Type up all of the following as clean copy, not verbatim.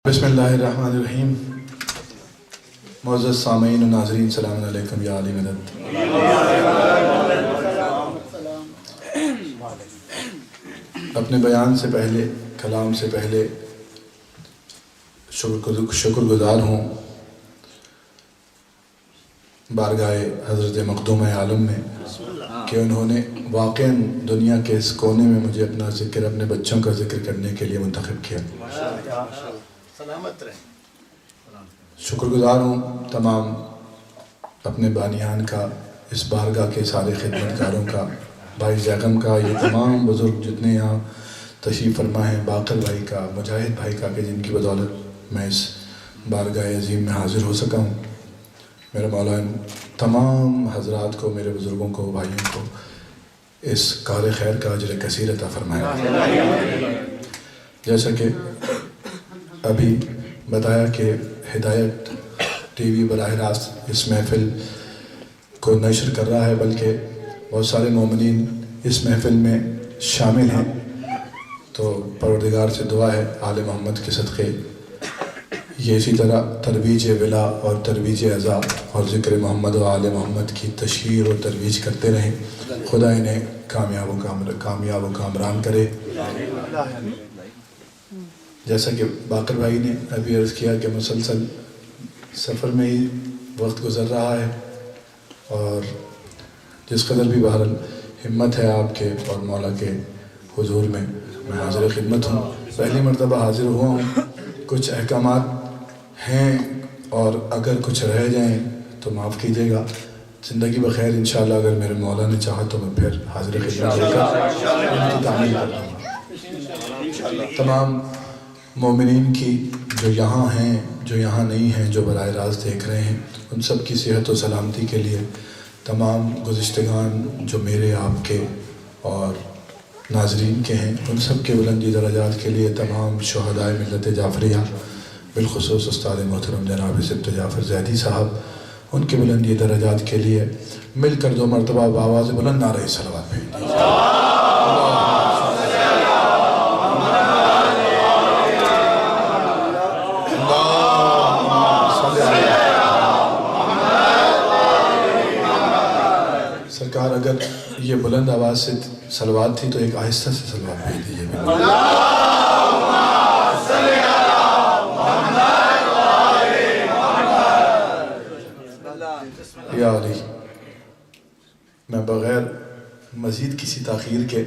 بسم اللہ الرحمن الرحیم۔ معزز سامعین و ناظرین، سلام علیکم یا علی مدد۔ اپنے بیان سے پہلے، کلام سے پہلے شکر گزار ہوں بارگاہ حضرت مخدوم عالم میں کہ انہوں نے واقعاً دنیا کے اس کونے میں مجھے اپنا ذکر، اپنے بچوں کا ذکر کرنے کے لیے منتخب کیا۔ شکر گزار ہوں تمام اپنے بانیان کا، اس بارگاہ کے سارے خدمتگاروں کا، بھائی زیغم کا، یہ تمام بزرگ جتنے یہاں تشریف فرما ہیں، باقر بھائی کا، مجاہد بھائی کا، کہ جن کی بدولت میں اس بارگاہ عظیم میں حاضر ہو سکا ہوں۔ میرے مولا تمام حضرات کو، میرے بزرگوں کو، بھائیوں کو اس کار خیر کا اجر کثیر عطا فرمائے۔ جیسا کہ ابھی بتایا کہ ہدایت ٹی وی براہ راست اس محفل کو نشر کر رہا ہے، بلکہ بہت سارے مومنین اس محفل میں شامل ہیں، تو پروردگار سے دعا ہے آل محمد کے صدقے یہ اسی طرح ترویج ولا اور ترویج عزا اور ذکر محمد و آل محمد کی تشہیر اور ترویج کرتے رہیں۔ خدا انہیں کامیاب و کامران کرے۔ جیسا کہ باقر بھائی نے ابھی عرض کیا کہ مسلسل سفر میں ہی وقت گزر رہا ہے، اور جس قدر بھی بہرحال ہمت ہے آپ کے اور مولا کے حضور میں حاضر خدمت ہوں۔ پہلی مرتبہ حاضر ہوا ہوں، کچھ احکامات ہیں اور اگر کچھ رہ جائیں تو معاف کیجیے گا۔ زندگی بخیر انشاءاللہ اگر میرے مولا نے چاہا تو میں پھر حاضر خدمت ہو کر ان کی تعمیل کر دوں گا۔ تمام مومنین کی جو یہاں ہیں، جو یہاں نہیں ہیں، جو براہ راست دیکھ رہے ہیں، ان سب کی صحت و سلامتی کے لیے، تمام گزشتگان جو میرے آپ کے اور ناظرین کے ہیں، ان سب کے بلندی درجات کے لیے، تمام شہدائے ملت جعفریہ، بالخصوص استاد محترم جناب سبت جعفر زیدی صاحب، ان کے بلندی درجات کے لیے مل کر دو مرتبہ بآواز بلند نعرہ صلوات بھیج دیجیے۔ سرکار اگر یہ بلند آواز سے صلوات تھی تو ایک آہستہ سے صلوات بھیج دیجیے۔ یا علی، میں بغیر مزید کسی تاخیر کے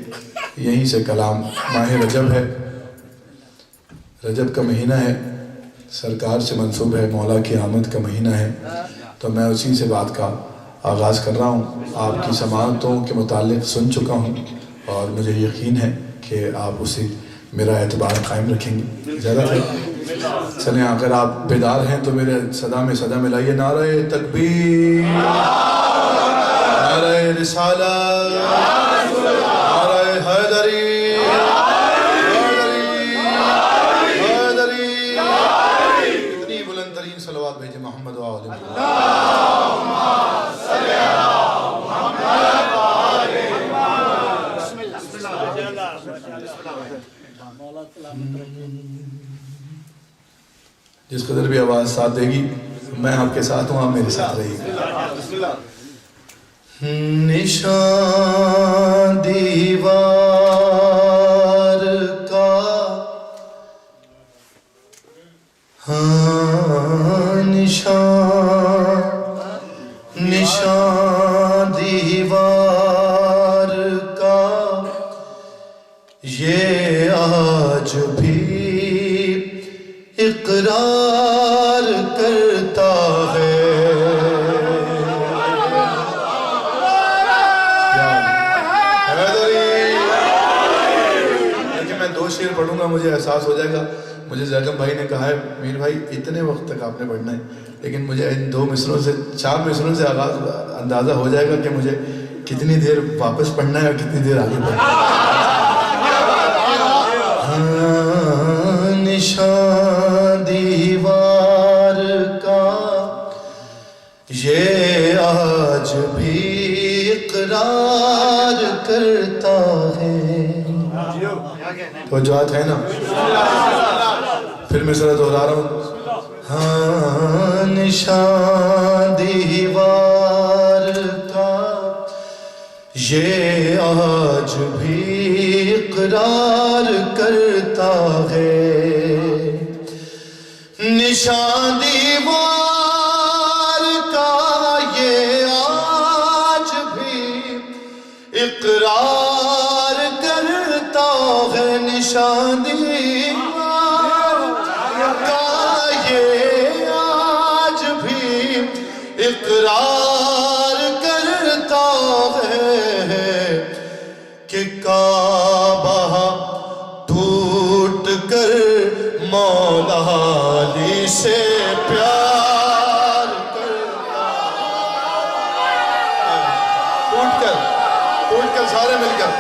یہیں سے کلام، ماہ رجب ہے، رجب کا مہینہ ہے، سرکار سے منسوب ہے، مولا کی آمد کا مہینہ ہے، تو میں اسی سے بات کا آغاز کر رہا ہوں۔ آپ کی سماعتوں کے متعلق سن چکا ہوں اور مجھے یقین ہے کہ آپ اسی میرا اعتبار قائم رکھیں گے۔ اجازت ہے؟ چلیں، اگر آپ بیدار ہیں تو میرے صدا میں صدا ملائیے۔ نعرہ تکبیر، نعرہ رسالت، نعرہ حیدری، اتنی بلند ترین صلوات بھیجیں محمد و آل محمد۔ جس قدر بھی آواز ساتھ دے گی، میں آپ کے ساتھ ہوں، آپ میرے ساتھ رہی گی۔ نشان دیوار کا، ہاں نشان دیوار کا، یہ آج بھی اقرار کرتا ہے۔ لیکن میں دو شعر پڑھوں گا، مجھے احساس ہو جائے گا۔ مجھے زیغم بھائی نے کہا ہے میر بھائی اتنے وقت تک آپ نے پڑھنا ہے، لیکن مجھے ان 2 مصروں سے 4 مصروں سے آغاز اندازہ ہو جائے گا کہ مجھے کتنی دیر واپس پڑھنا ہے اور کتنی دیر آگے پڑھنا ہے۔ نشان دیوار کا، یہ آج بھی اقرار کرتا ہے۔ توجہات ہے نا؟ پھر میں ذرا دوہرا رہا ہوں. ہاں نشان دیوار کا یہ آج بھی اقرار کرتا ہے. نشان دیوار کا یہ آج بھی اقرار کرتا ہے. نشان دیوار کا یہ آج بھی اقرار کرتا ہے کہ کعبہ ٹوٹ کر مولا علی سے پیار کرتا ہے. ٹوٹ کر سارے مل کر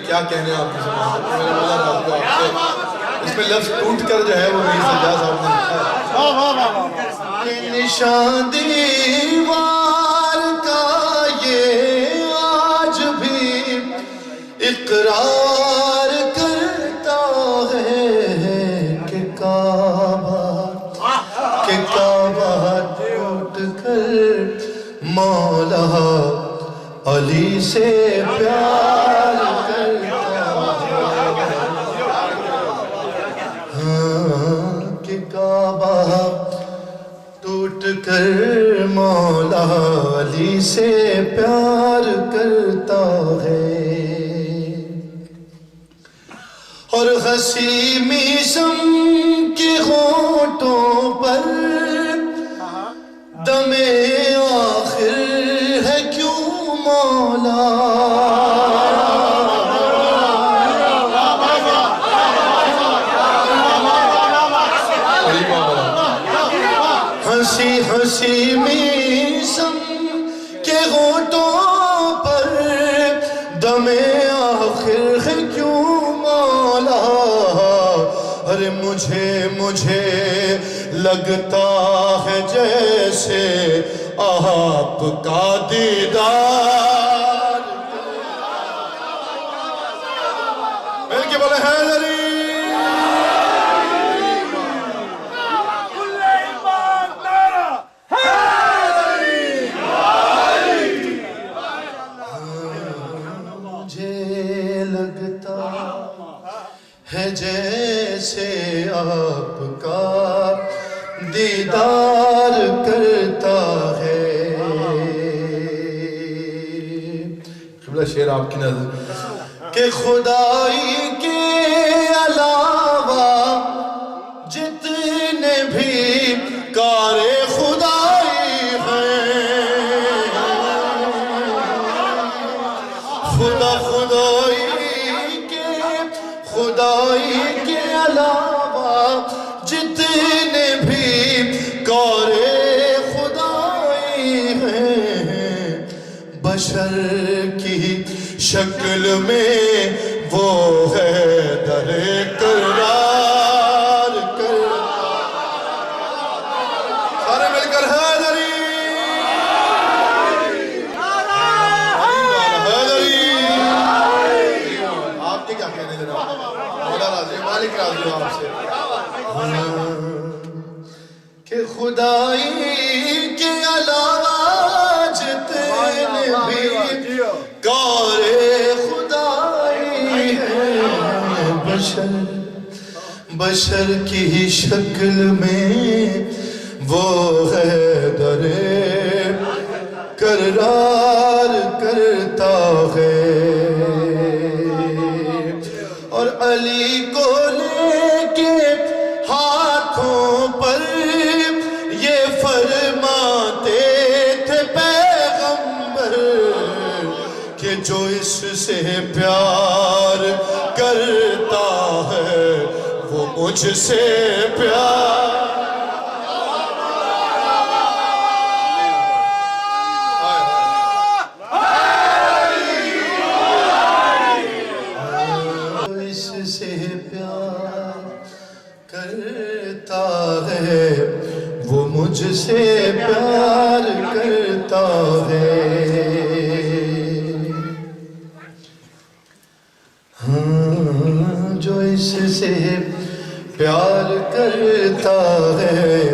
کیا کہنے آپ کی زبان سے. میرے مولا راضی ہو آپ سے. اس میں لفظ ٹوٹ کر جو ہے وہ میری سجا صاحب نے لکھا ہے. نشان دیوار کا یہ آج بھی اقرار کرتا ہے کہ کعبہ ٹوٹ کر مولا علی سے پیار کرتا ہاں کہ کعبہ ٹوٹ کر مولا علی سے پیار کرتا ہے. اور ہنسی میسم کے ہونٹوں پر دم آخر ہے کیوں مولا. ہنسی ہنسی میسم کے ہونٹوں پر دم آخر ہے کیوں مولا. ارے مجھے لگتا ہے جیسے آپ کا دیدار. مل کے بولے حیدری. ہے جیسے آپ کا دیدار کرتا ہے. قبلہ شعر آپ کی نظر کہ خدائی کے علاوہ جتنے بھی کار خدائی ہیں خدائی کے علاوہ جتنے بھی کار خدائی ہیں بشر کی شکل میں وہ ہے در کرار کرتا. سارے مل کر حیدری. آپ نے کیا کہنے جناب. مولا راضی مالک راضی ہو آپ سے. کہ خدائی کے علاوہ جتنے بھی کار خدائی ہیں بشر کی شکل میں وہ ہے در کرار کرتا ہے. اور علی کو لے کے ہاتھوں پر یہ فرماتے تھے پیغمبر کہ جو اس سے پیار کرتا ہے وہ مجھ سے پیار. سے پیار کرتا ہے وہ مجھ سے پیار کرتا ہے ہاں جو اس سے پیار کرتا ہے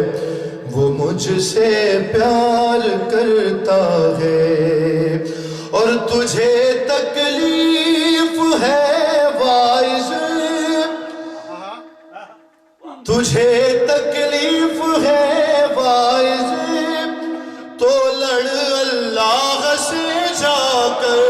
وہ مجھ سے پیار کرتا ہے اور تجھے تکلیف ہے واعظ تجھے تکلیف ہے واعظ تو لڑ اللہ سے جا کر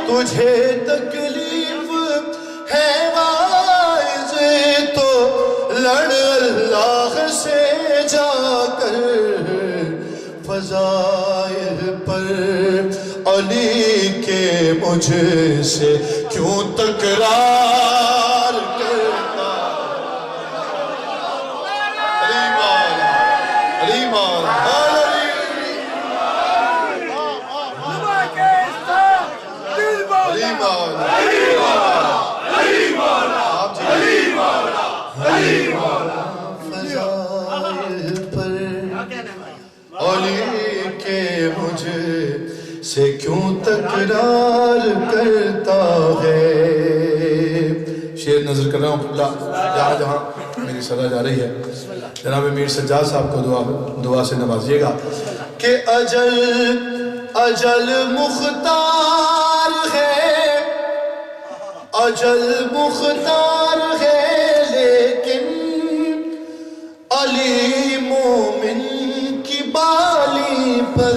تجھے تکلیف ہے واعظ تو لڑ اللہ سے جا کر فضائل پر علی کے مجھ سے کیوں تکرار کرتا علی مولا علی مولا فضائل پر علی کے مجھ سے کیوں تکرار کرتا ہے شعر نظر کر رہا ہوں قبلہ جہاں جہاں میری صدا جا رہی ہے جناب میر سجاد صاحب کو دعا سے نوازیے گا کہ اجل مختار ہے اجل مختار ہے لیکن علی مومن کی بالی پر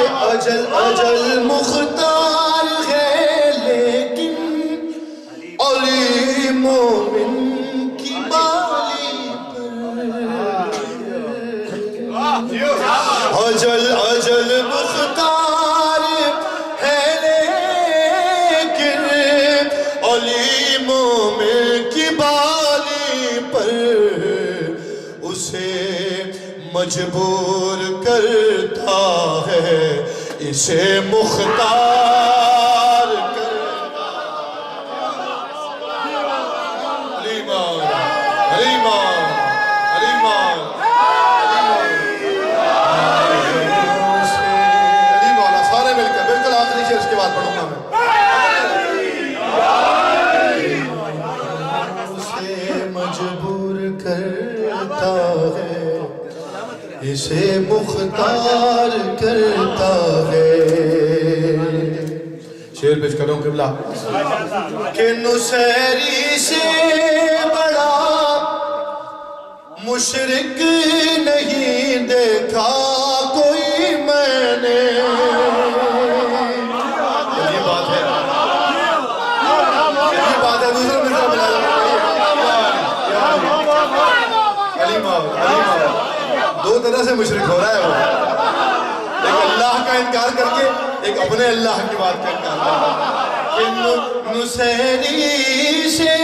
اجل مختار ہے لیکن علی مومن کی بالی پر اجل مختار ہے لیکن علی مومن کی بالی پر اسے مجبور کرتا ہے اسے مختار کرتا علی مولا علی مولا علی مولا علی مولا سارے مل کر بالکل آخری شعر اس کے بعد پڑھوں گا میں اسے مجبور کرتا ہے اسے مختار کرتا ہے شعر پیش کروں قبلہ کہ نصیری سے بڑا مشرک نہیں دیکھا کوئی میں نے یہ بات ہے دوسرا مصرع بنا علی مولا دو طرح سے مشرک ہو رہا ہے وہ ایک اللہ کا انکار کر کے ایک اپنے اللہ کی بات کا انکار کر کے نصیری سے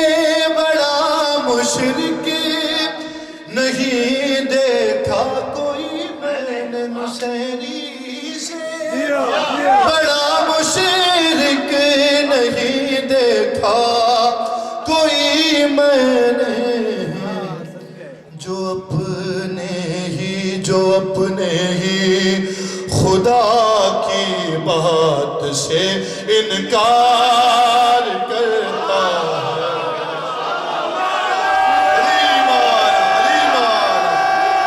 بڑا مشرک نہیں دیکھا کوئی میں نے نصیری سے بڑا مشرک نہیں دیکھا کوئی میں نے جو اپنے ہی خدا کی بات سے انکار کرتا علی مولا علی مولا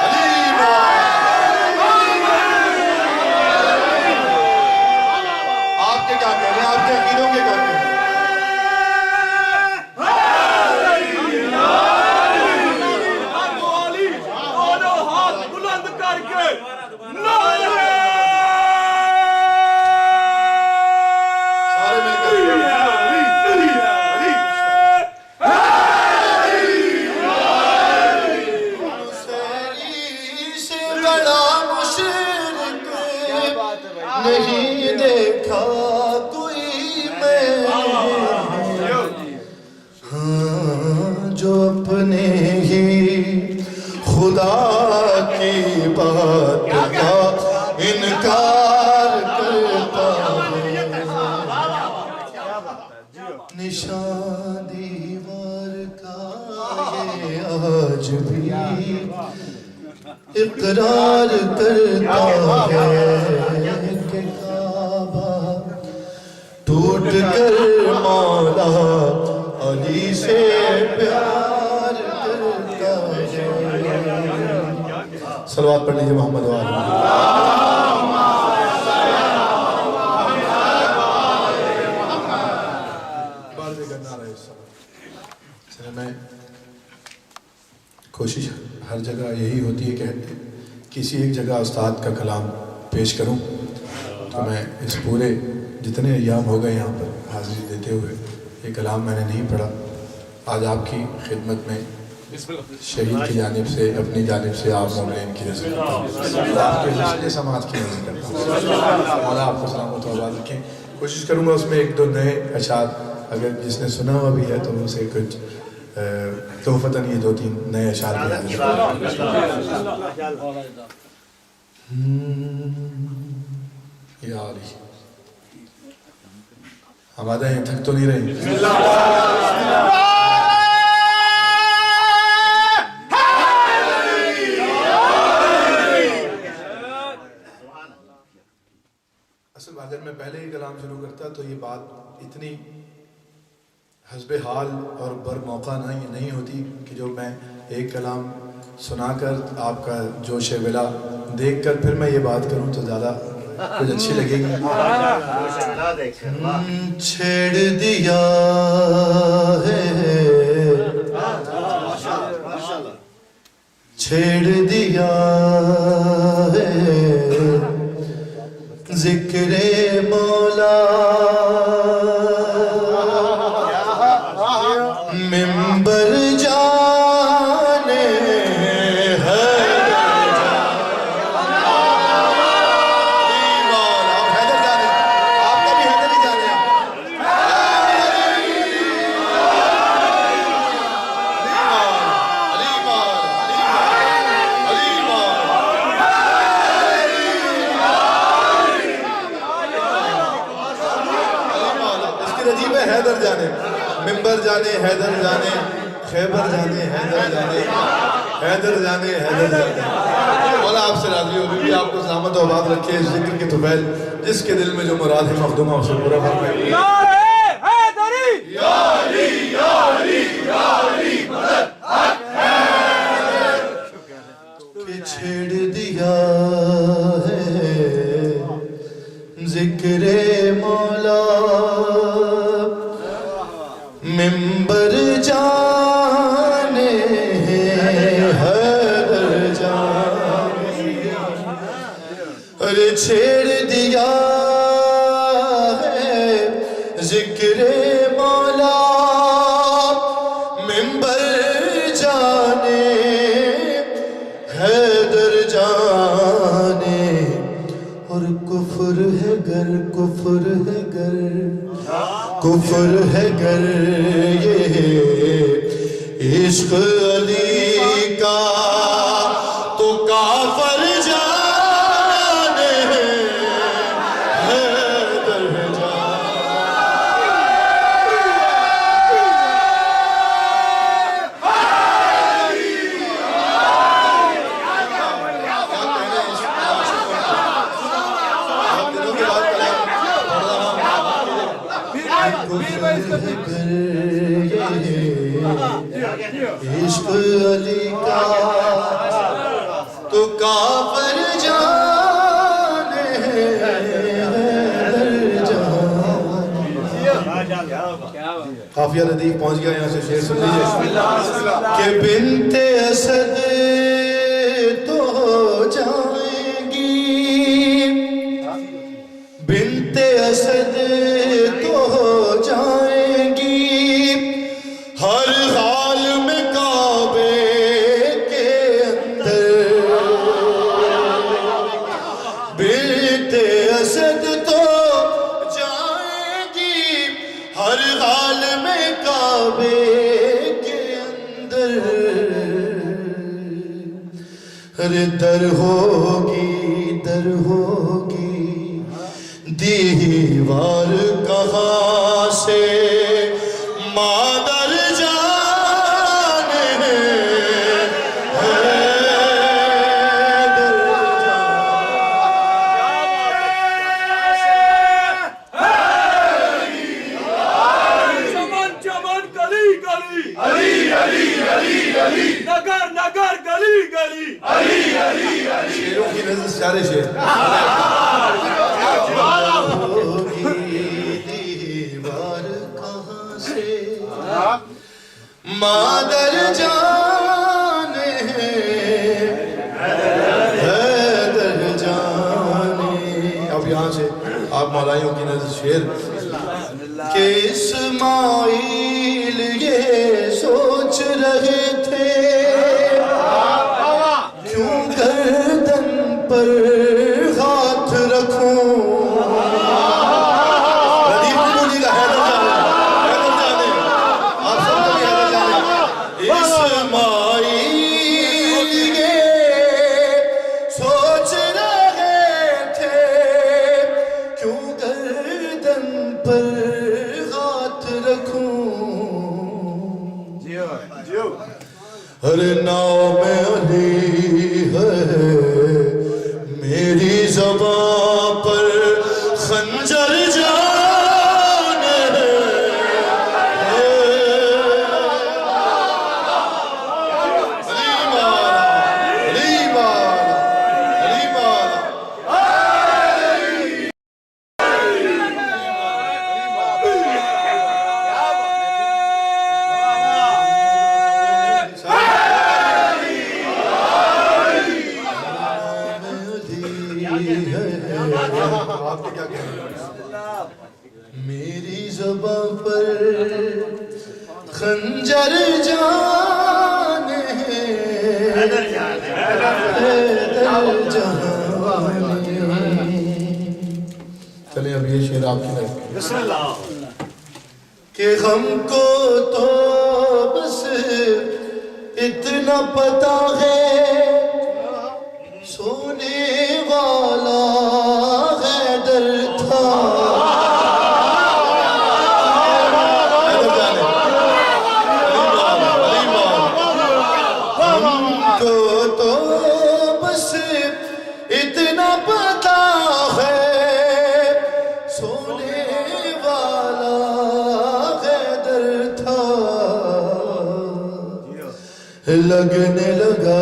علی مولا آپ کے کیا کہہ رہے ہیں آپ کے عقیدوں کے کیا کہہ رہے ہیں سارے مل کر نشان دیوار کا یہ آج بھی اقرار کرتا ہے کہ کعبہ ٹوٹ کر مولا علی سے پیار کرتا ہے. صلوات پڑھ لیجئے محمد وآلہ. میں کوشش ہر جگہ یہی ہوتی ہے کہ کسی ایک جگہ استاد کا کلام پیش کروں, تو میں اس پورے جتنے ایام ہو گئے یہاں پر حاضری دیتے ہوئے یہ کلام میں نے نہیں پڑھا. آج آپ کی خدمت میں شہید کی جانب سے, اپنی جانب سے آپ مومنین کی رضا کرتا ہوں, آپ کے حسن سماعت کی رضا کرتا ہوں. مولا آپ کو سلامت و آباد رکھیں. کوشش کروں گا اس میں ایک دو نئے اشعار اگر جس نے سنا ہوا بھی ہے تو اسے کچھ تحفتاً یہ دو تین نئے اشعار بھی ہیں. یا علی آمادہ ہیں, تھک تو نہیں رہے؟ اصل اگر میں پہلے ہی کلام شروع کرتا تو یہ بات اتنی حسب حال اور بر موقع نہیں ہوتی کہ جو میں ایک کلام سنا کر آپ کا جوش ولا دیکھ کر پھر میں یہ بات کروں تو زیادہ کچھ اچھی لگے گی. چھیڑ دیا ہے, چھیڑ دیا ہے ذکر مولا ممبر جانے حیدر جانے, ممبر جانے, حیدر جانے, خیبر جانے, حیدر جانے, حیدر جانے, حیدر جانے. مولا آپ سے راضی ہو, بھی آپ کو سلامت و آباد رکھے. اس ذکر کی طفیل جس کے دل میں جو مراد ہے مخدومہ اسے پورا فرمائے. نعرہ حیدری یا علی یا علی یا علی مدد حق ہے کہ چھیڑ دیا ہے ذکر مولا ممبر جانے حیدر جانے. ارے چھیڑ دیا ہے ذکر مولا ممبر جانے حیدر جانے. اور کفر ہے گر, کفر ہے گر, کفر ہے گر یہ عشق علی کا تو کافر جانے حیدر عشق علی کا تو کافر جانے قافیہ ردیف پہنچ گیا. یہاں سے شعر سن لیجئے کہ بنت اسد تو جائیں گی, بنت اسد تو جائیں گی ہر حال میں کعبے کے اندر. بنت اسد تو جائیں گی ہر حال میں کعبے کے اندر. ارے در ہوگی در ہوگی دیوار کہاں سے شیروں کی نظر سارے شیر دیوار کہاں سے مادر جانے حیدر جانے. اب یہاں سے آپ مولائیوں کی نظر شیر کہ اسماعیل یہ سوچ رہے تھے کیوں گردن پر ہاتھ رکھوں. ردیف بولی کا حیدر جانے آپ سب کو بھی حیدر جانے. اسماعیل یہ سوچ رہے تھے کیوں گردن پر ہاتھ رکھوں. ہر نام علی ہے میری زبان پر خنجر جان ہے. علی مالا علی مالا علی مالا آپ کے کیا کہہ رہے ہیں؟ میری زبان پر خنجر جان ہے حیدر جان. چلیں اب یہ شعر آپ کی طرف کہ ہم کو تو بس اتنا پتا ہے سونے والا حیدر تھا. ہم کو تو بس اتنا پتا ہے سونے والا حیدر تھا. لگنے لگا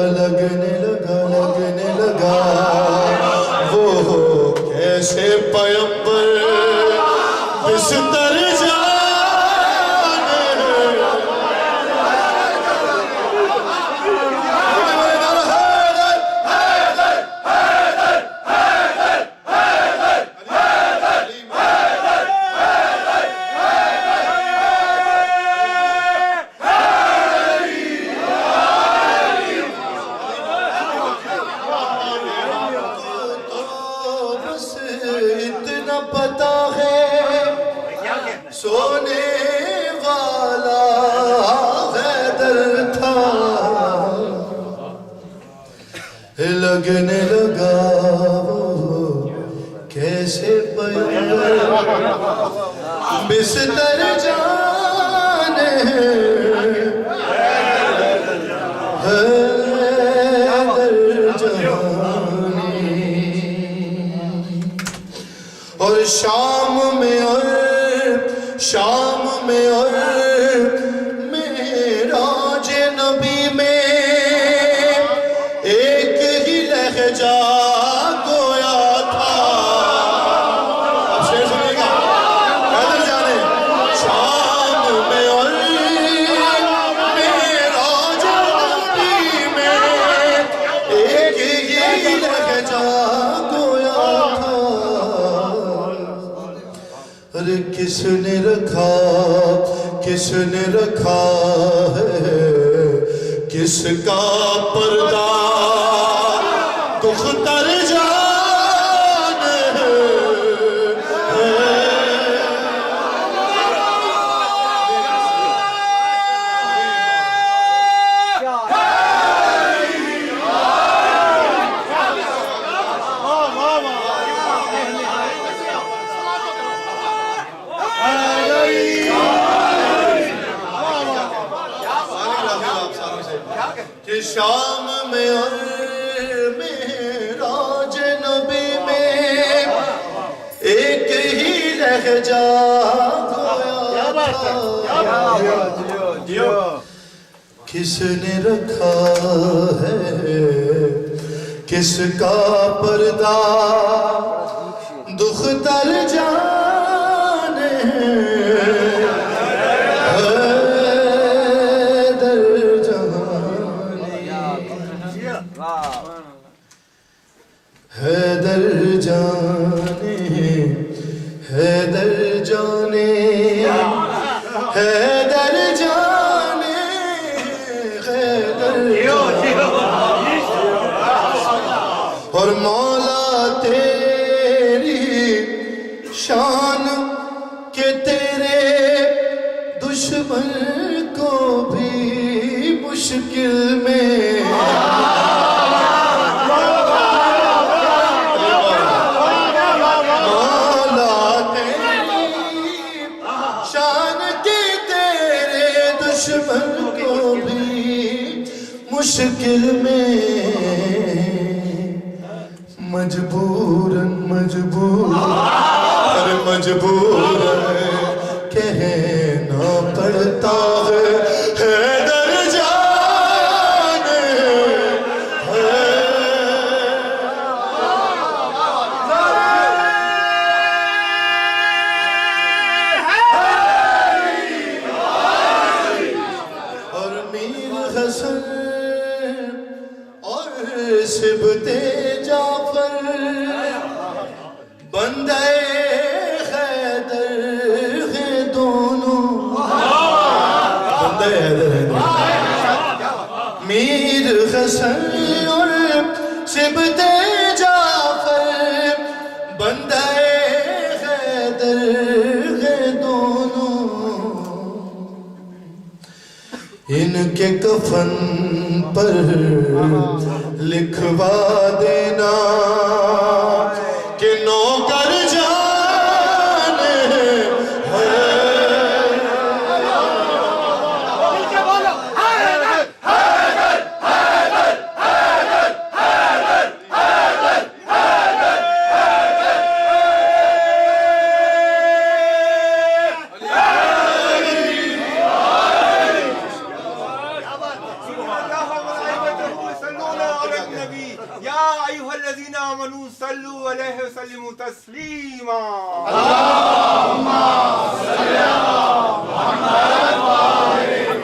وہ کیسے پیمبر بستر پتا ہے سونے والا حیدر تھا. لگنے لگا وہ کیسے پیمبر بستر جان ہے حیدر جان. اور شام میں اور معراج نبی میں ایک ہی لہجہ گویا تھا. اب شعر سنیے گا حیدر جانے. شام میں اور معراج نبی میں ایک ہی لہجہ گویا تھا. ارے کس نے رکھا ہے کس کا پردہ دختر جان ہے. کہ شام میں اور معراج نبی میں ایک ہی لہجہ گویا تھا. کس نے رکھا ہے کس کا پردہ دختر جانے حیدر جانے حیدر جانے حیدر جانے حیدر جانے حیدر جانے اور مولا تیری شان کہ تیرے دشمن کو بھی مشکل میں مشکل میں مجبوراً کہنا پڑتا ہے حیدر جانے اور میر حسن سبت جعفر بندے حیدر ہیں دونوں بندے حیدر ہیں میر حسن اور سبت جعفر بندے حیدر ہیں دونوں ان کے کفن پر لکھوا دینا کہ نوکر جانے صلوا علیہ وسلم تسلیما اللہم صلی علی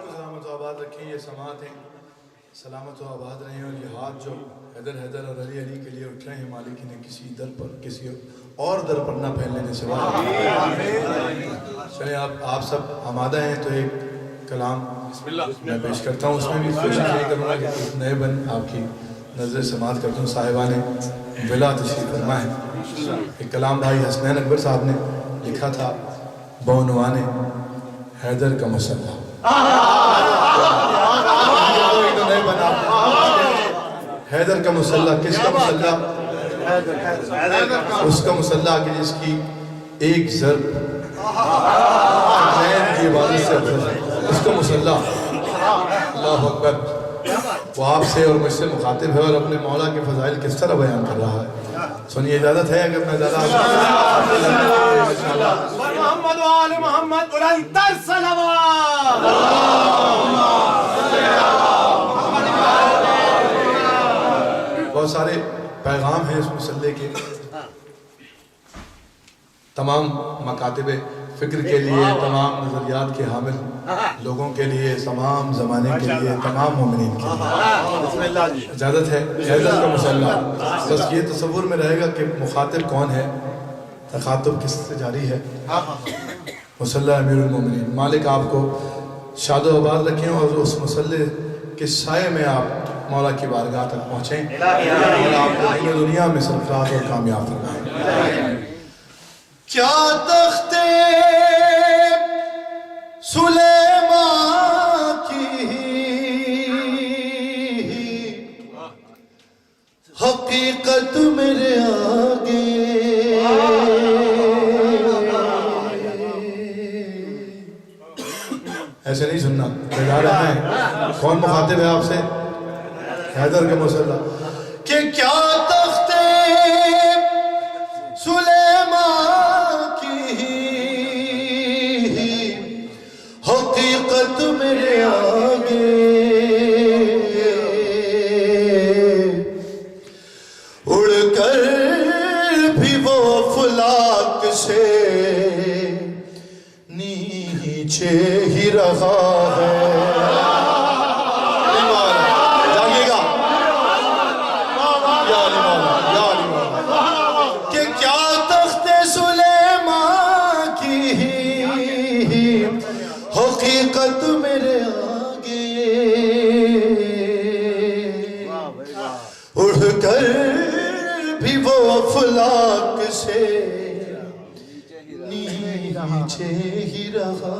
محمد وآل محمد سلامت و آباد رہے ہیں اور یہ ہاتھ جو حیدر اور علی کے لیے اٹھ رہے ہیں مالک انہیں کسی در پر کسی اور در پر نہ پھیلنے دے سوا چلیں آپ سب آمادہ ہیں تو ایک کلام میں پیش کرتا ہوں اس میں بھی کوشش یہ کروں گا کہ نئے بن آپ کی نظر سماعت کرتا ہوں صاحبان ولا تشریف فرما ہے ایک کلام بھائی حسنین اکبر صاحب نے لکھا تھا بعنوان حیدر کا مسلح حیدر کا مسلح کس کا مسلح اس کا مسلح کہ جس کی ایک ضرب حسین کی عبادت سے افضل ہے اس کا مسلح اللہ اکبر وہ آپ سے اور مجھ سے مخاطب ہے اور اپنے مولا کے فضائل کس طرح بیان کر رہا ہے سنیے اجازت ہے اگر میں زیادہ محمد و آل محمد بلندتر صلوات بہت سارے پیغام ہیں اس مسئلے کے تمام مکاتب فکر کے لیے تمام نظریات کے حامل لوگوں کے لیے تمام زمانے کے لیے تمام مومنین کے لیے اجازت ہے حیدر کا مسلح بس یہ تصور میں رہے گا کہ مخاطب کون ہے تخاطب کس سے جاری ہے مسلح امیر المومنین مالک آپ کو شاد و آباد رکھیں اور اس مسلح کے سائے میں آپ مولا کی بارگاہ تک پہنچیں اور آپ کو دین دنیا میں سرفراز اور کامیاب فرمائیں کیا تخت سلیمان کی حقیقت میرے آگے ایسے نہیں سننا بیدار ہیں. کون مخاطب ہے آپ سے؟ حیدر کا مسلح. کہ کیا تخت سلیمان کی حقیقت میرے آگے اڑ کر بھی وہ افلاک سے نیچے ہی رہا ہے. جاگیے گا یا علی مولا، یا علی مولا. کہ کیا تخت سلیمان کی حقیقت میرے آگے اڑ کر بھی وہ افلاک سے نیچے ہی رہا ہے.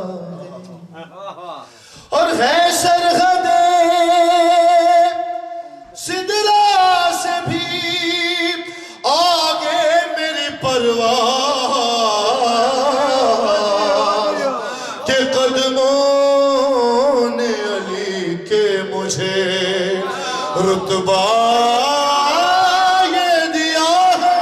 اور ہے سرحد سدرا سے بھی آگے میری پرواز کہ قدموں نے علی کے مجھے رتبہ یہ دیا ہے.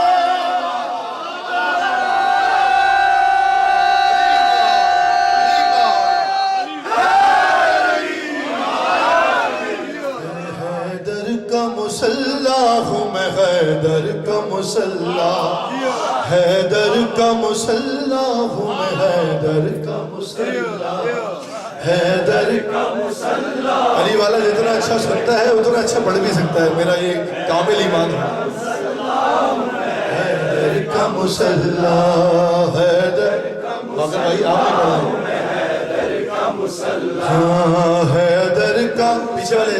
حیدر کا مسلح ہوں میں، حیدر کا مسلح، حیدر کا مسلح ہوں میں، حیدر کا مسلح، حیدر کا مسلح. علی والا جتنا اچھا سنتا ہے اتنا اچھا پڑھ بھی سکتا ہے، میرا یہ کامل ایمان ہے. حیدر کا مسلح، حیدر باقر بھائی آپ نے پڑھا ہاں. حیدر کا پیچھے والے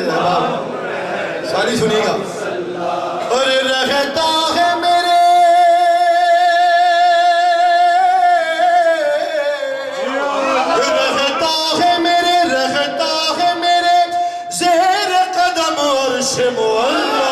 ساری سنیے گا. اور رہتا ہے میرے رہتا ہے میرے رہتا ہے میرے زیر قدم عرش معلا.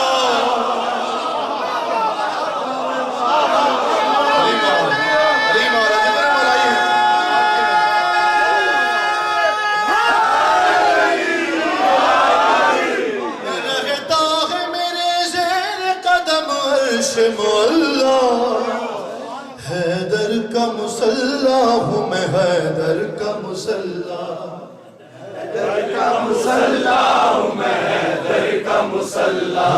حیدر کا مسلح ہوں میں، حیدر کا مسلح، حیدر کا مسلح ہوں میں، حیدر کا مسلح،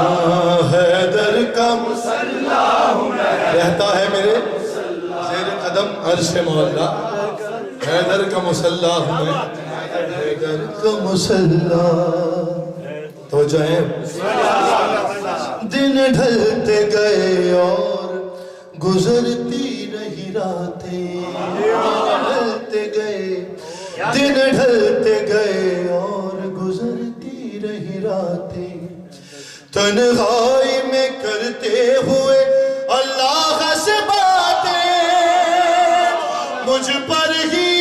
حیدر کا مسلح ہوں میں. رہتا ہے میرے زیر قدم عرش مولا، حیدر کا مسلح ہوں میں، حیدر کا مسلح. توجہ ہے. دن ڈھلتے گئے اور گزرتی رہی راتیں، ڈھلتے گئے دن ڈھلتے گئے اور گزرتی رہی راتیں. تنہائی میں کرتے ہوئے اللہ سے باتیں مجھ پر ہی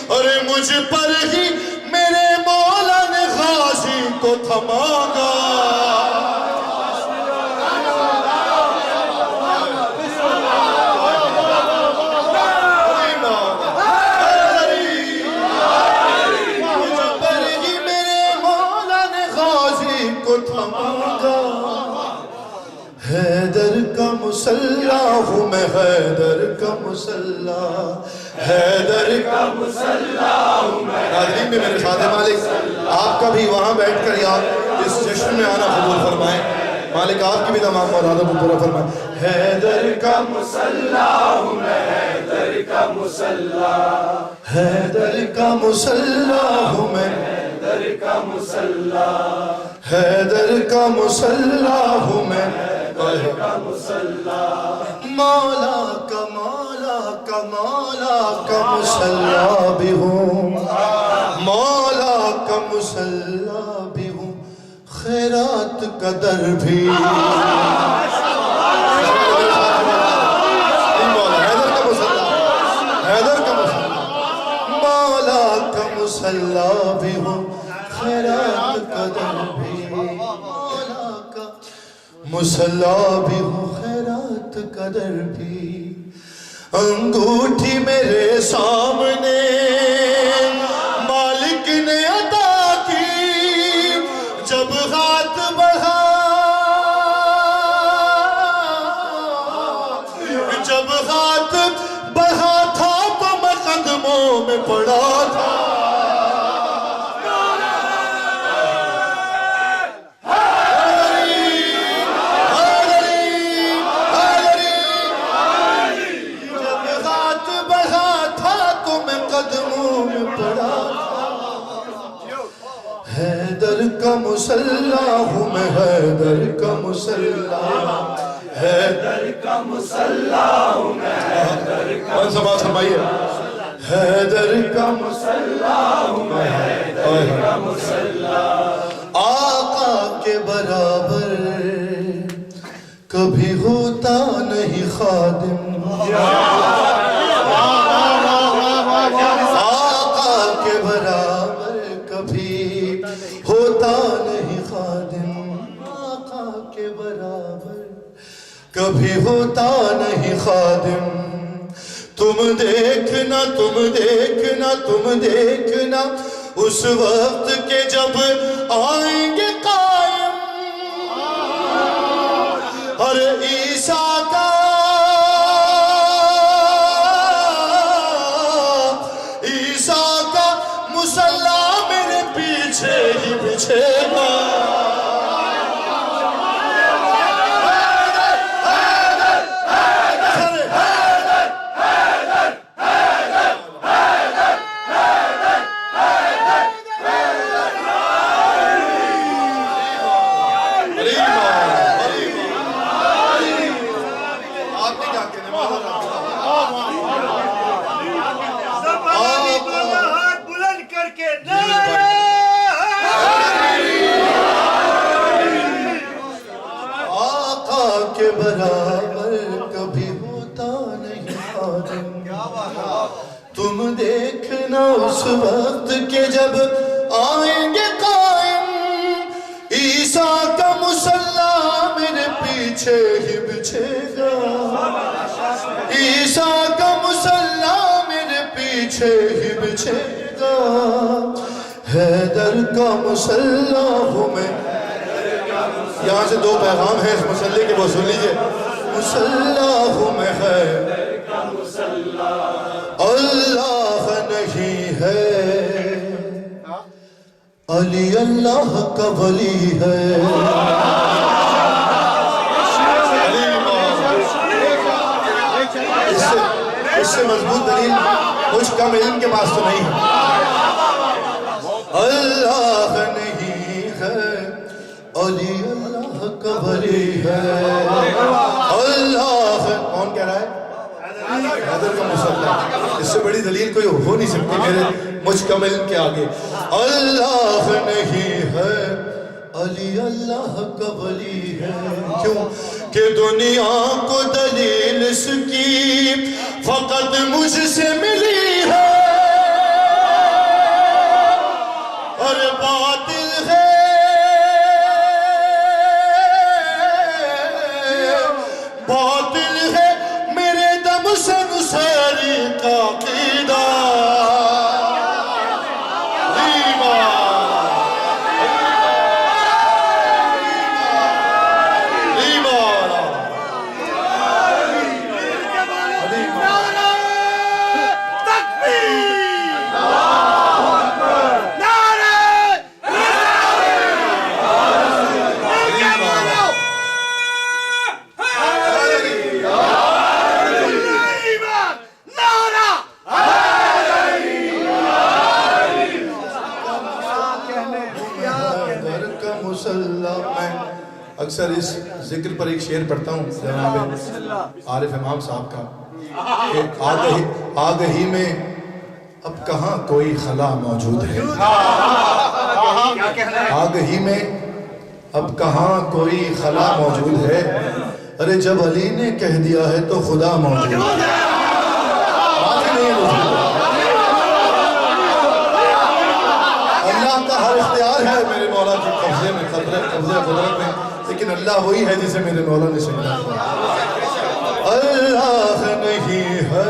اور مجھ پر ہی میرے مولا نے غازی کو تھما گا. حیدر کا مسلح ہوں میں، حیدر کا مسلح، حیدر کا مسلح ہوں میں. ناظرین میں میرے خادم مالک آپ کا بھی وہاں بیٹھ کر یا اس جشن میں آنا قبول فرمائیں. مالک آپ کی بھی تمام مرادوں کو پورا فرمائیں. حیدر کا مسلح ہوں میں، حیدر کا مسلح، حیدر کا مسلح ہوں میں، حیدر کا مسلح، حیدر کا مسلح ہوں میں، حیدر کا مسلح. مولا کا مولا کا مولا کا مسلح بھی ہوں، مولا کا مسلح بھی ہوں، خیرات کا در بھی. حیدر کا مسلح، حیدر کا مسلح، مولا کا مسلح بھی ہوں، خیرات کا در بھی. مولا کا مسلح بھی ہوں، خیرات کا در بھی. انگوٹھی میرے سامنے مالک نے عطا کی، جب ہاتھ بڑھا تھا تو میں قدموں میں پڑا تھا۔ حیدر کا مسلح ہوں میں، حیدر کا مسلح، حیدر کا مسلح ہوں میں، حیدر کا حیدر کا مسلح ہوں میں، حیدر کا مسلح۔ آقا کے برابر کبھی ہوتا نہیں خادم، آقا کے برابر کبھی ہوتا نہیں خادم، آقا کے برابر کبھی ہوتا نہیں خادم۔ تم دیکھنا تم دیکھنا تم دیکھنا اس وقت کے جب آئیں گے قائم، اور عیسیٰ کا مسلح میرے پیچھے ہی بچھے گا۔ کے برابر کبھی ہوتا نہیں خادم، تم دیکھنا اس وقت کے جب آئیں گے قائم، عیسیٰ کا مسلح میرے پیچھے ہی بچھے گا، عیسیٰ کا مسلح میرے پیچھے ہی بچھے گا۔ حیدر کا مسلح ہوں میں، یہاں سے دو پیغام ہیں اس مسلح کے، وہ سن لیجئے۔ مسلح ہوں میں حیدر کا مسلح، اللہ نہیں ہے، علی اللہ کا ولی ہے۔ اس سے مضبوط دلیل کچھ کم علم کے پاس تو نہیں ہے۔ اللہ نہیں ہے، علی اللہ کا ولی ہے، اللہ کون کہہ رہا ہے؟ حیدر کا مسلح۔ اس سے بڑی دلیل کوئی ہو نہیں سکتی میرے مجھ کم علم کے آگے۔ اللہ نہیں ہے، علی اللہ کا ولی ہے، کیوں کہ دنیا کو دلیل اس کی فقط مجھ سے ملی ہے، اور باطل ہے باطل ہے میرے دم سے نصیری کا عقیدہ۔ اکثر اس ذکر پر ایک شعر پڑھتا ہوں جناب عارف امام صاحب کا کہ آگہی میں اب کہاں کوئی خلا موجود ہے، آگہی میں اب کہاں کوئی خلا موجود ہے، ارے جب علی نے کہہ دیا ہے تو خدا موجود ہے۔ اللہ کا ہر اختیار ہے میرے مولا کے قبضے میں، قبضے قدرت میں، لیکن اللہ وہی ہے جسے میرے مولا نے سجدہ کیا۔ اللہ نہیں ہے،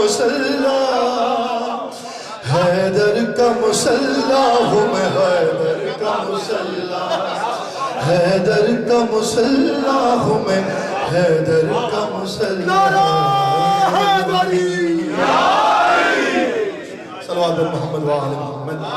مسلح حیدر کا مسلح ہوں میں حیدر کا مسلح حیدر کا مسلح ہوں میں حیدر کا مسلح صلوات محمد وآل محمد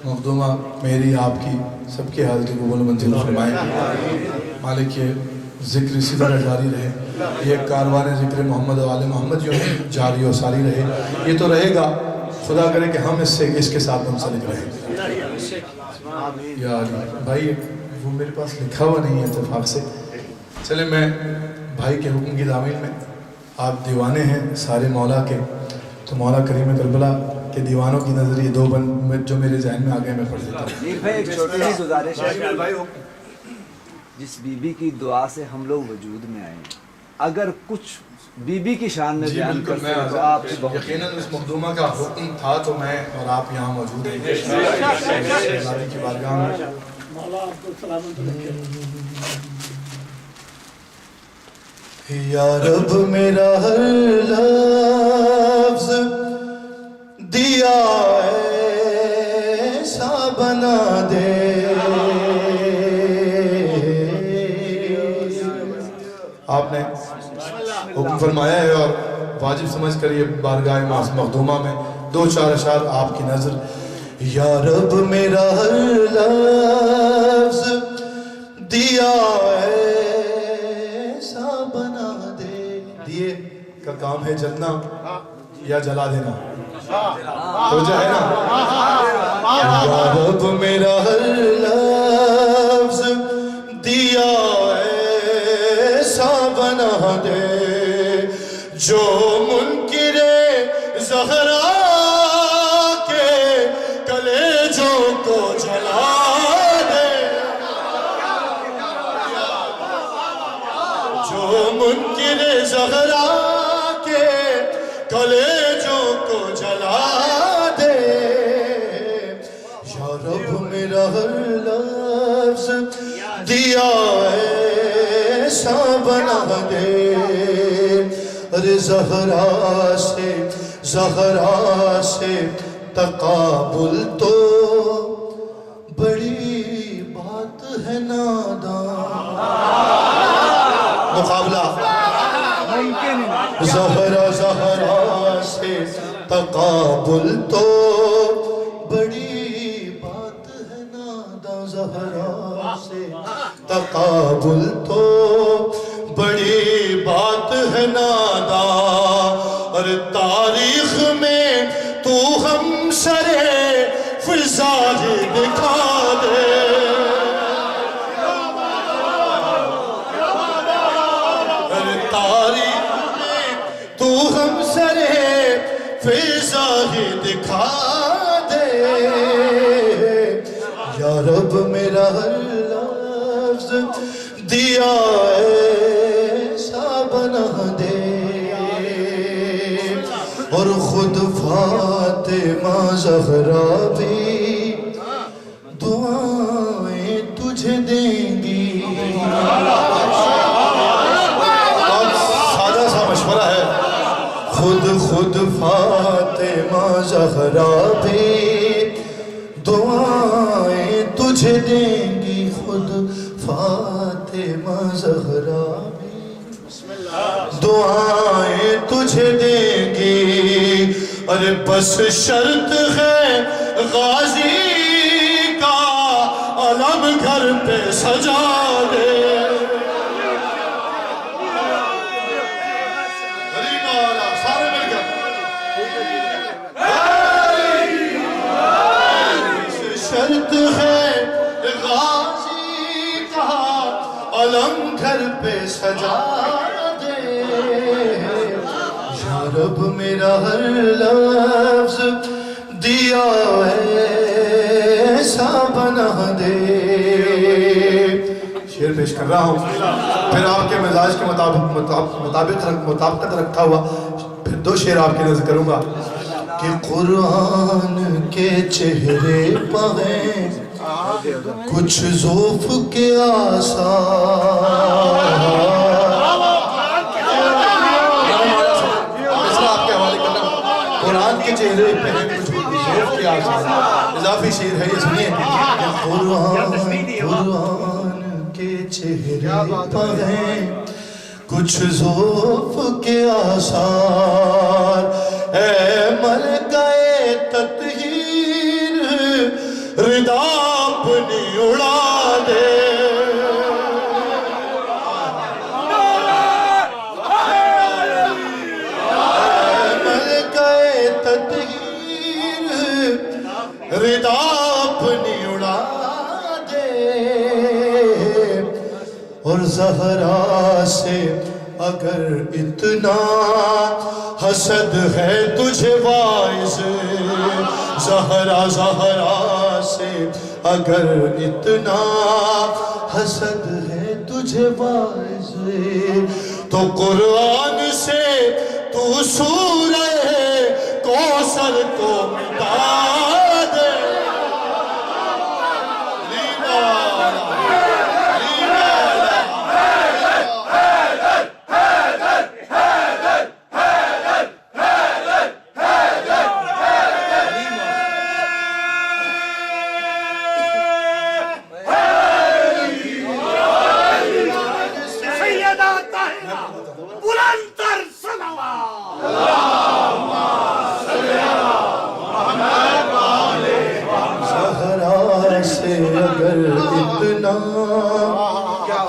مخدومہ میری آپ کی سب کی حاضری قبول و منزل فرمائے مالک یہ ذکر اسی طرح جاری رہے یہ کاروان ذکر محمد و آل محمد جو ہے جاری و ساری رہے یہ تو رہے گا خدا کرے کہ ہم اس کے ساتھ منسلک رہیں یا علی بھائی وہ میرے پاس لکھا ہوا نہیں ہے اتفاق سے چلے میں بھائی کے حکم کی تعمیل میں آپ دیوانے ہیں سارے مولا کے تو مولا کریم کربلا کے دیوانوں کی نظر یہ دو بند جو میرے ذہن میں آگئے میں پڑھ دیتا ہوں میر بھائی ایک چھوٹی سی گزارش ہے جس بی بی کی دعا سے ہم لوگ وجود میں آئے ہیں اگر کچھ بی بی کی شان میں بیان کر سکتے تو آپ سے بہت یقیناً اس مخدومہ کا حکم تھا تو میں اور آپ یہاں موجود ہیں اللہ کی بارگاہ میں یا رب میرا ہر لفظ دیا ایسا بنا دے آپ نے حکم فرمایا ہے اور واجب سمجھ کر یہ بارگاہ مخدومہ میں دو چار اشعار آپ کی نظر یا رب میرا ہر لفظ دیا ایسا بنا دے دیے کا کام ہے جلنا یا جلا دینا تو جو ہے نا یا رب میرا ہر لفظ دیا ایسا بنا دے جو منکر زہرا کے کلیجوں کو جلا دے جو منکر زہرا کے کلیجوں کو جلا دے یا رب میرا ہر لفظ دیا ایسا بنا دے ارے زہرا سے تقابل تو بڑی بات ہے نادان مقابلہ زہرا سے تقابل تو بڑی بات ہے نادان زہرا سے تقابل تو بڑی بات ہے نادان اور تاریخ میں تو ہم سرے فضا ہی دکھا دے اور تاریخ میں تو ہم سرے فضا ہی دکھا دے یا رب میرا ہر لفظ دیا ایسا بنا دے اور خود فاطمہ زہرا بھی دعائیں تجھے دیں گی بہت سادہ سا مشورہ ہے خود فاطمہ زہرا بھی دعائیں تجھے دیں گی خود فاطمہ زہرا بھی دعائیں تجھے دیں گی ارے بس شرط ہے غازی کا علم گھر پہ سجا دے سارے مل کر شرط ہے غازی کا علم گھر پہ سجا دے یا رب میرا ہر لفظ دیا ایسا بنا دے شعر پیش کر رہا ہوں پھر آپ کے مزاج کے مطابقت رکھتا ہوا پھر دو شعر آپ کی نظر کروں گا کہ قرآن کے چہرے پہ ہیں کچھ ذوف کے آثار. قرآن کے چہرے پہ ہیں کچھ ذوف کے آثار. اضافی شعر ہے یہ سنیے. قرآن کے چہرے پہ ہیں کچھ ذوف کے آثار. اے ملکہ تطہیر ردا اپنی اڑا دے. ملکہ تطہیر ردا اپنی اڑا دے. اور زہرا سے اگر اتنا حسد ہے تجھے واعظ, زہرا سے اگر اتنا حسد ہے تجھے واعظ, تو قرآن سے تو سورہ کوثر کو مٹا دے.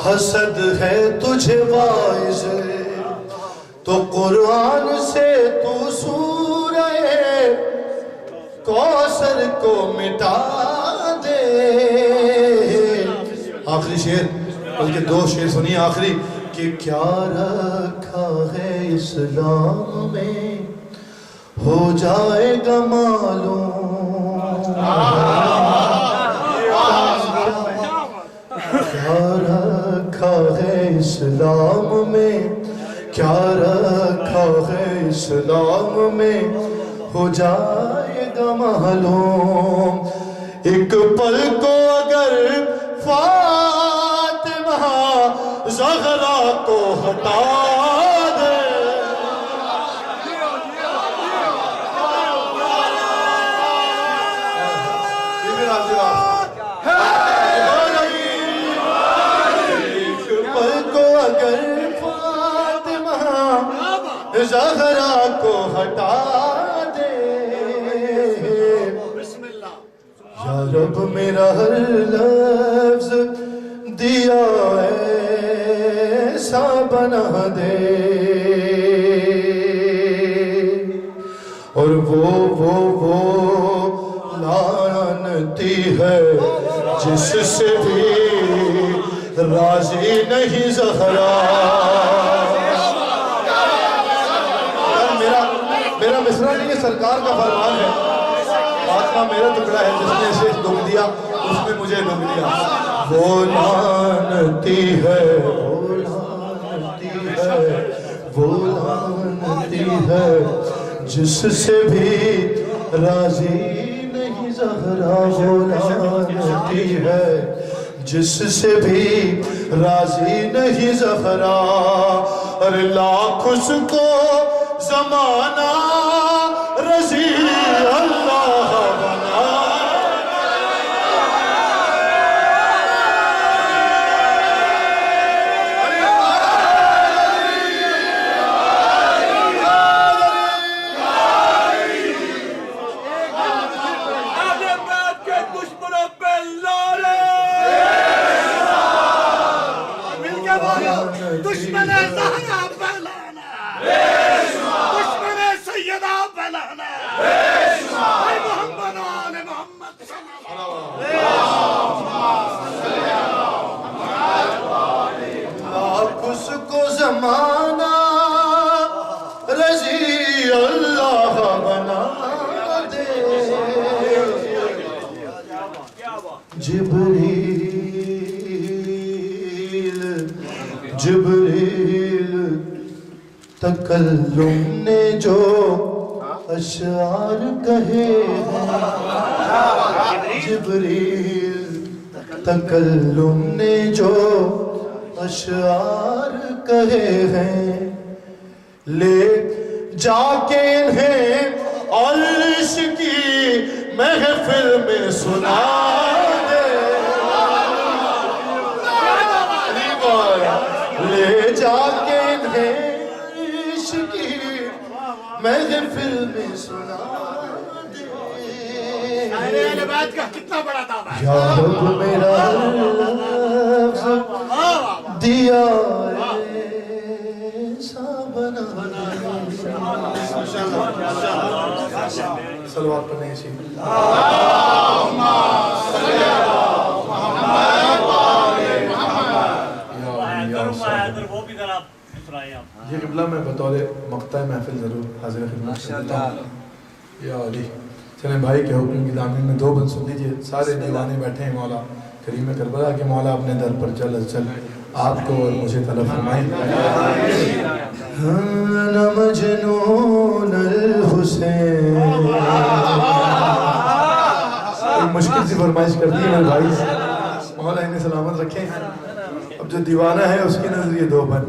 حسد ہے تجھے واعظ, تو قرآن سے تو سورہ کوثر کو مٹا دے. آخری شعر, بلکہ دو شعر سنیے آخری. کہ کیا رکھا ہے اسلام میں ہو جائے گا معلوم. کیا رکھا ہے اسلام میں, کیا رکھا ہے اسلام میں ہو جائے گا معلوم. ایک پل کو اگر فاطمہ زہرا کو ہٹا دے. زہرا کو ہٹا دے. یا رب میرا ہر لفظ دیا ایسا بنا دے. اور وہ لعنتی ہے جس سے بھی راضی نہیں زہرا. میرا مصرع نہیں ہے, سرکار کا فرمان ہے. فاطمہ میرا ٹکڑا ہے, جس نے اسے دکھ دیا اس نے مجھے دکھ دیا. وہ لعنتی ہے, وہ لعنتی ہے جس سے بھی راضی نہیں زہرا. وہ لعنتی ہے جس سے بھی راضی نہیں زہرا. اور لاکھ اس کو زمانہ رضی اللہ بنا. دشمن زہرا بلانا, دشمن سیدہ بلانا, اے محمد آل محمد صلی لاکھ اس کو زمانہ رضی اللہ بنا دے. جبریل تکلم نے جو اشعار کہے ہیں جبریل تکلم نے جو اشعار کہے ہیں لے جا کے انہیں عرش کی محفل میں سنا دے لے جا کے انہیں عرش کی محفل میں سنا دے کتنا بڑا تھا یا رب میرا لفظ دیا ایسا بنا صلوات پڑھنے اسی یہ قبلہ میں بطور مقطع محفل ضرور حاضر خدمت کرتا ہوں یا علی چلیں بھائی کے حکم کی دامن میں 2 بند سن لیجئے سارے دیوانے بیٹھے ہیں مولا کریم کربلا کے مولا اپنے در پر چل آپ کو اور مجھے طلب فرمائیں انا مجنون الحسین ایک مشکل سی فرمائش کر دی ہے میرے بھائی مولا انہیں سلامت رکھیں اب جو دیوانہ ہے اس کی نظر یہ 2 بند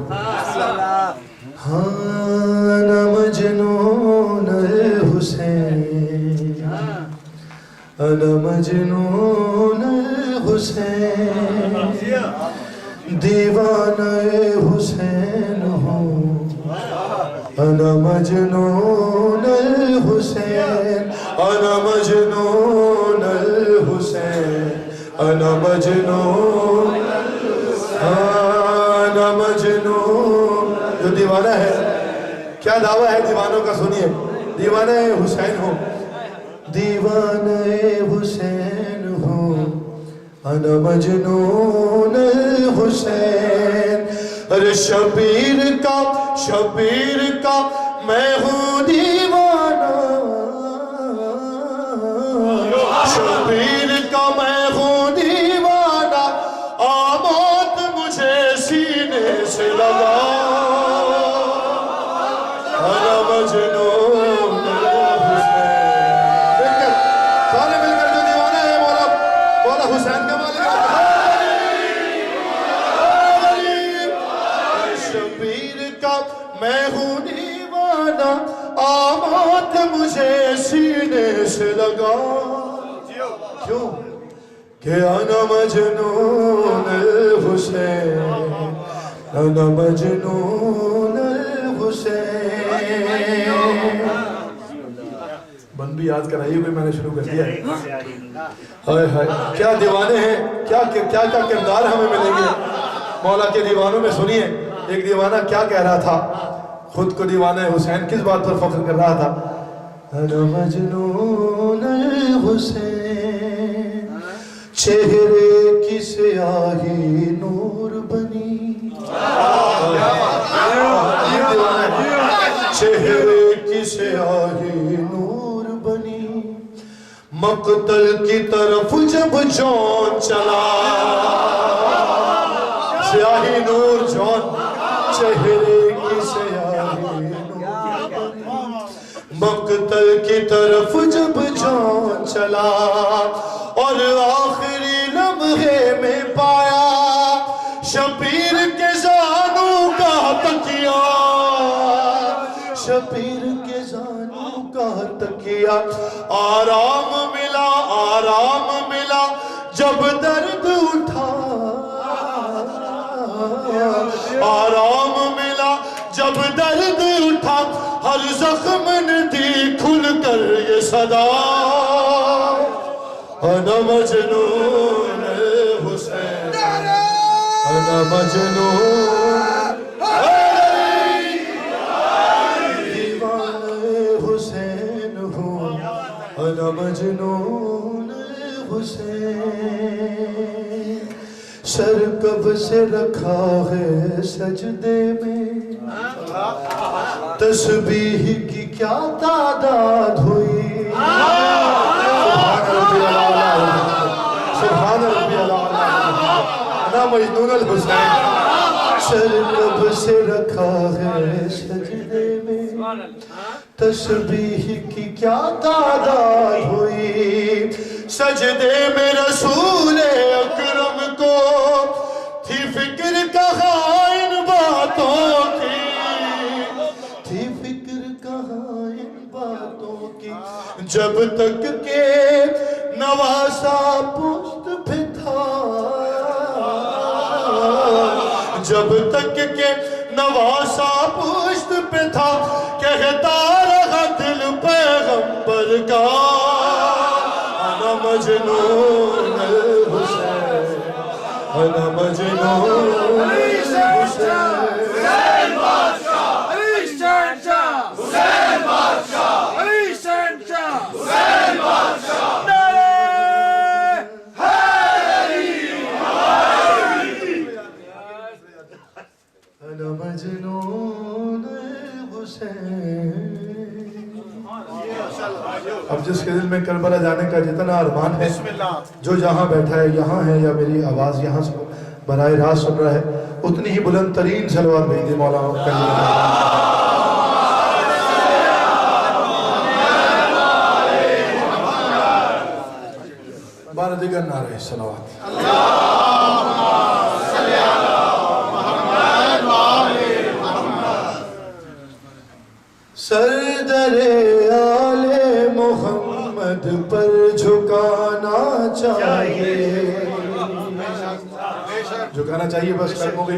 انا مجنون الحسین انا مجنون الحسین دیوانہ حسین ہوں انا مجنون الحسین انا مجنون الحسین انا مجنون انا مجنون جو دیوانہ ہے کیا دعویٰ ہے دیوانوں کا سنیے دیوانہ حسین ہوں دیوانہ حسین ہوں انا مجنون الحسین ارے شبیر کا میں ہوں دیوانہ شبیر کا میں ہوں دیوانہ آموت مجھے سینے سے لگا انا مجنون الحسین سارے مل کر جو دیوانہ ہے مولا حسین کا مالک شبیر کا میں ہوں دیوانہ آمد مجھے سینے سے لگا کیوں کہ انا مجنون الحسین انا مجنون الحسین بند بھی یاد کرائیے بھی میں نے شروع کر دیا ہے ہائے ہائے کیا دیوانے ہیں کیا کردار ہمیں ملیں گے مولا کے دیوانوں میں سنیے ایک دیوانہ کیا کہہ رہا تھا خود کو دیوانہ حسین کس بات پر فخر کر رہا تھا انا مجنون الحسین چہرے کی سیاہی نور بنی چہرے کی سیاہی نور بنی مقتل کی طرف جب جون چلا سیاہی نور جون چہرے کی سیاہی نور مقتل کی طرف جب جون چلا اور آخری لمحے میں پایا شبیر کے زانوں کا تکیہ شبیر کے زانوں کا تکیہ آرام ملا جب درد اٹھا آرام ملا جب درد اٹھا ہر زخم نے دی کھل کر یہ صدا انا مجنون الحسین انا مجنون دیوانہ حسین ہوں انا مجنون حسین سر کب سے رکھا ہے سجدے میں تسبیح کی کیا تعداد ہوئی سبحان ربی العالی انا مجنون الحسین سر کب سے رکھا ہے سجدے میں تسبیح کی کیا تعداد ہوئی سجدے میں رسول اکرم کو تھی فکر کہاں ان باتوں کی تھی فکر کہاں ان باتوں کی جب تک کہ نواسا پشت پہ تھا جب تک کہ نواسا پشت پہ تھا کہتا رہا دل پیغمبر کا انا مجنون الحسین انا مجنون الحسین انا مجنون حسین. اب جس کے دل میں کربلا جانے کا جتنا ارمان ہے جو جہاں بیٹھا ہے یہاں ہے یا میری آواز یہاں سے براہ راست سن رہا ہے اتنی ہی بلند ترین صلوات بھیجیے مولانا بار دیگر نعرہ صلوات سردر آل محمد پر جھکانا چاہیے جھکانا چاہیے بس قدموں کی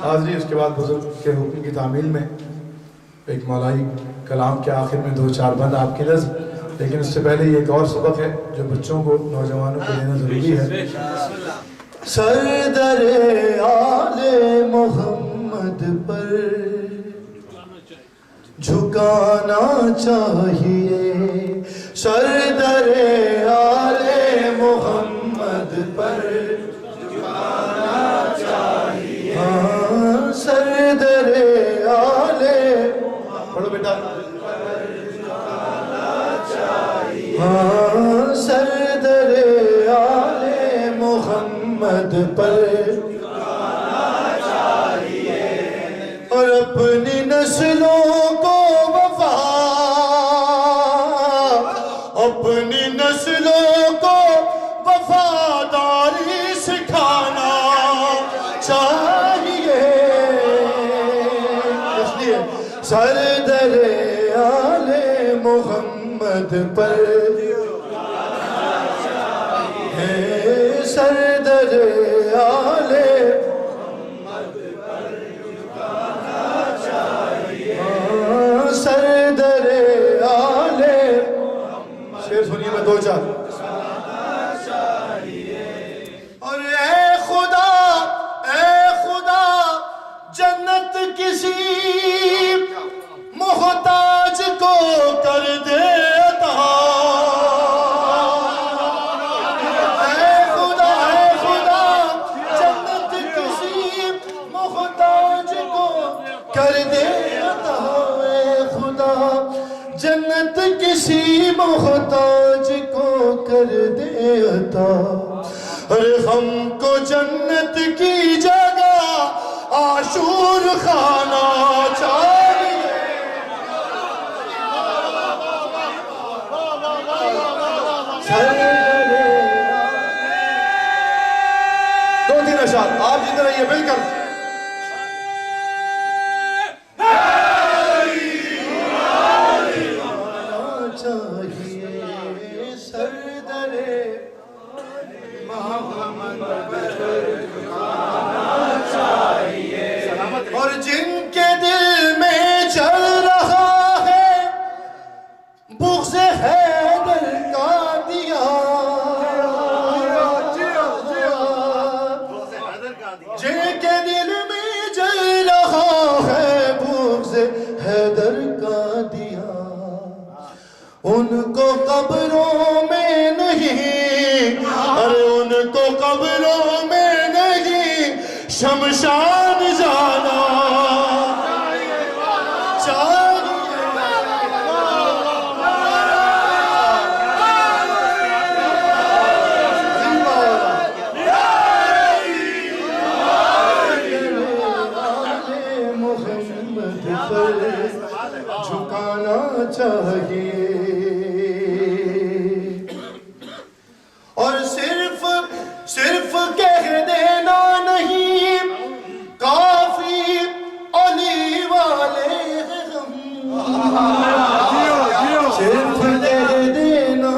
حاضری. اس کے بعد بزرگ کے حکم کی تعمیل میں ایک مولائی کلام کے آخر میں 2-4 بند آپ کی نظر. لیکن اس سے پہلے یہ ایک اور سبق ہے جو بچوں کو نوجوانوں کو لینا ضروری ہے. سردر آل محمد پر جھکانا چاہیے سردر آل محمد پر جھکانا چاہیے ہاں سردر آل پڑھو بیٹا ہاں سردر آل محمد پر اور اپنی نسلوں کو وفا اپنی نسلوں کو وفاداری سکھانا چاہیے. اس لیے سردر آل محمد پر ہے سردر آل سردر آل شیر سنیے میں 2-4 اور اے خدا جنت کسی محتاج کو کر دے عطا اے خدا جنت کسی محتاج کو کر دے جنت کسی محتاج کو کر دے عطا اور ہم کو جنت کی جگہ عاشور خانہ چاہیے. دو تین اشعار آپ جیتے رہیے مل کر اور جن کے دل میں چل رہا ہے بغض حیدر کا دیا جن کے دل میں چل رہا ہے بغض حیدر کا دیا ان کو قبروں میں نہیں ارے ان کو قبروں میں نہیں شمشان جانا چاہیے. محمد پر جھکانا چاہیے اور صرف کہہ دینا نہیں کافی علی والے ہم صرف کہہ دینا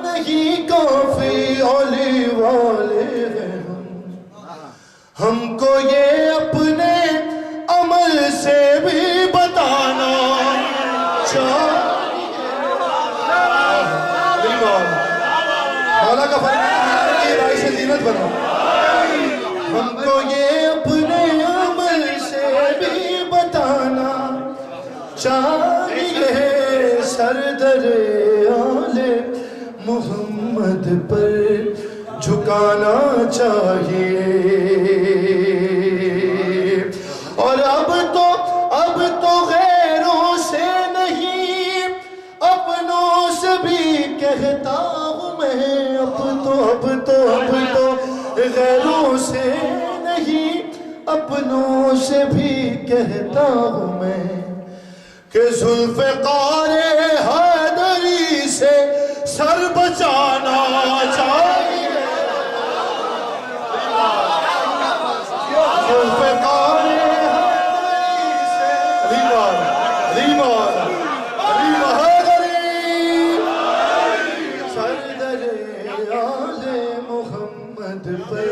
نہیں کافی علی والے ہم کو یہ اپنے عمل سے بھی بتانا چاہیے مولا کا فرمان ہے رائی سے زینت بنا ہم کو یہ اپنے عمل سے بھی بتانا چاہیے سردر آل محمد پر جھکانا چاہیے اور اب تو غیروں سے نہیں اپنوں سے بھی کہتا ہوں میں اب تو غیروں سے نہیں اپنوں سے بھی کہتا ہوں میں کہ ذوالفقار حیدری سے سر بچانا چاہیے ذوالفقار حیدری سے سردر آل محمد پر